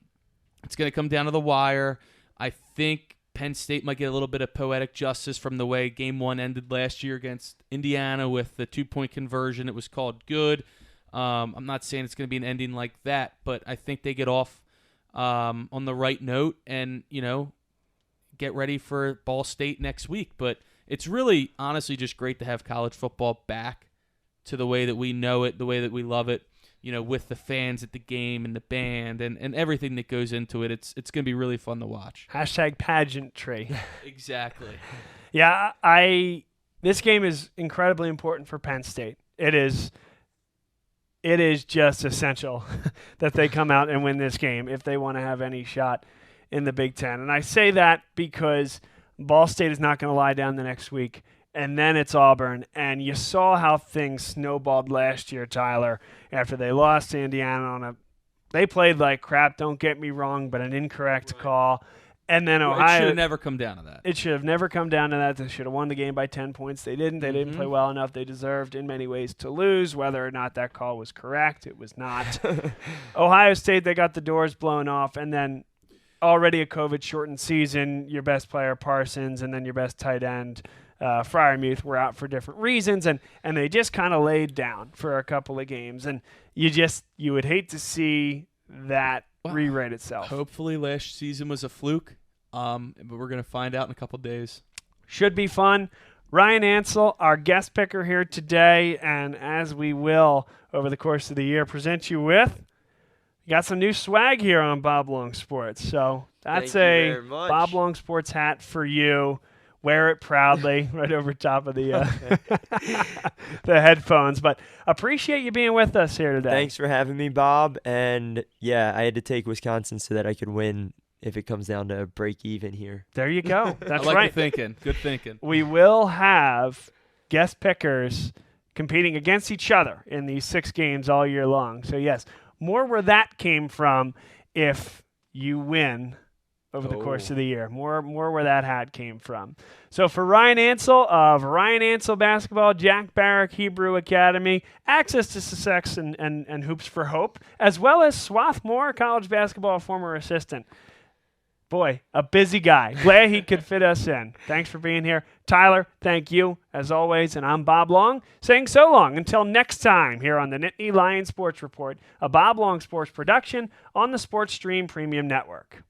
to come down to the wire. I think Penn State might get a little bit of poetic justice from the way Game 1 ended last year against Indiana with the 2-point conversion. It was called good. I'm not saying it's going to be an ending like that, but I think they get off on the right note and, get ready for Ball State next week. But it's really, honestly, just great to have college football back to the way that we know it, the way that we love it, with the fans at the game and the band and everything that goes into it. It's going to be really fun to watch. #pageantry. Exactly. Yeah, this game is incredibly important for Penn State. It is just essential that they come out and win this game if they want to have any shot in the Big Ten. And I say that because Ball State is not going to lie down the next week, and then it's Auburn. And you saw how things snowballed last year, Tyler, after they lost to Indiana they played like crap, don't get me wrong, but an incorrect call. And then Ohio. It should have never come down to that. It should have never come down to that. They should have won the game by 10 points. They didn't. They didn't play well enough. They deserved, in many ways, to lose. Whether or not that call was correct, it was not. Ohio State, they got the doors blown off, and then already a COVID-shortened season, your best player, Parsons, and then your best tight end, Freiermuth, were out for different reasons, and they just kind of laid down for a couple of games. And you would hate to see that rewrite itself. Hopefully last season was a fluke, but we're going to find out in a couple days. Should be fun. Ryan Ansel, our guest picker here today, and as we will over the course of the year, present you with, got some new swag here on Bob Long Sports. So that's a Bob Long Sports hat for you. Wear it proudly right over top of the the headphones. But appreciate you being with us here today. Thanks for having me, Bob. And, yeah, I had to take Wisconsin so that I could win if it comes down to break even here. There you go. That's I like right. the thinking. Good thinking. We will have guest pickers competing against each other in these 6 games all year long. So, yes, more where that came from if you win over the course of the year. More where that hat came from. So for Ryan Ansel of Ryan Ansel Basketball, Jack Barrack Hebrew Academy, access to Sussex and Hoops for Hope, as well as Swarthmore College Basketball former assistant. Boy, a busy guy. Glad he could fit us in. Thanks for being here. Tyler, thank you, as always. And I'm Bob Long, saying so long until next time here on the Nittany Lion Sports Report, a Bob Long Sports production on the Sports Stream Premium Network.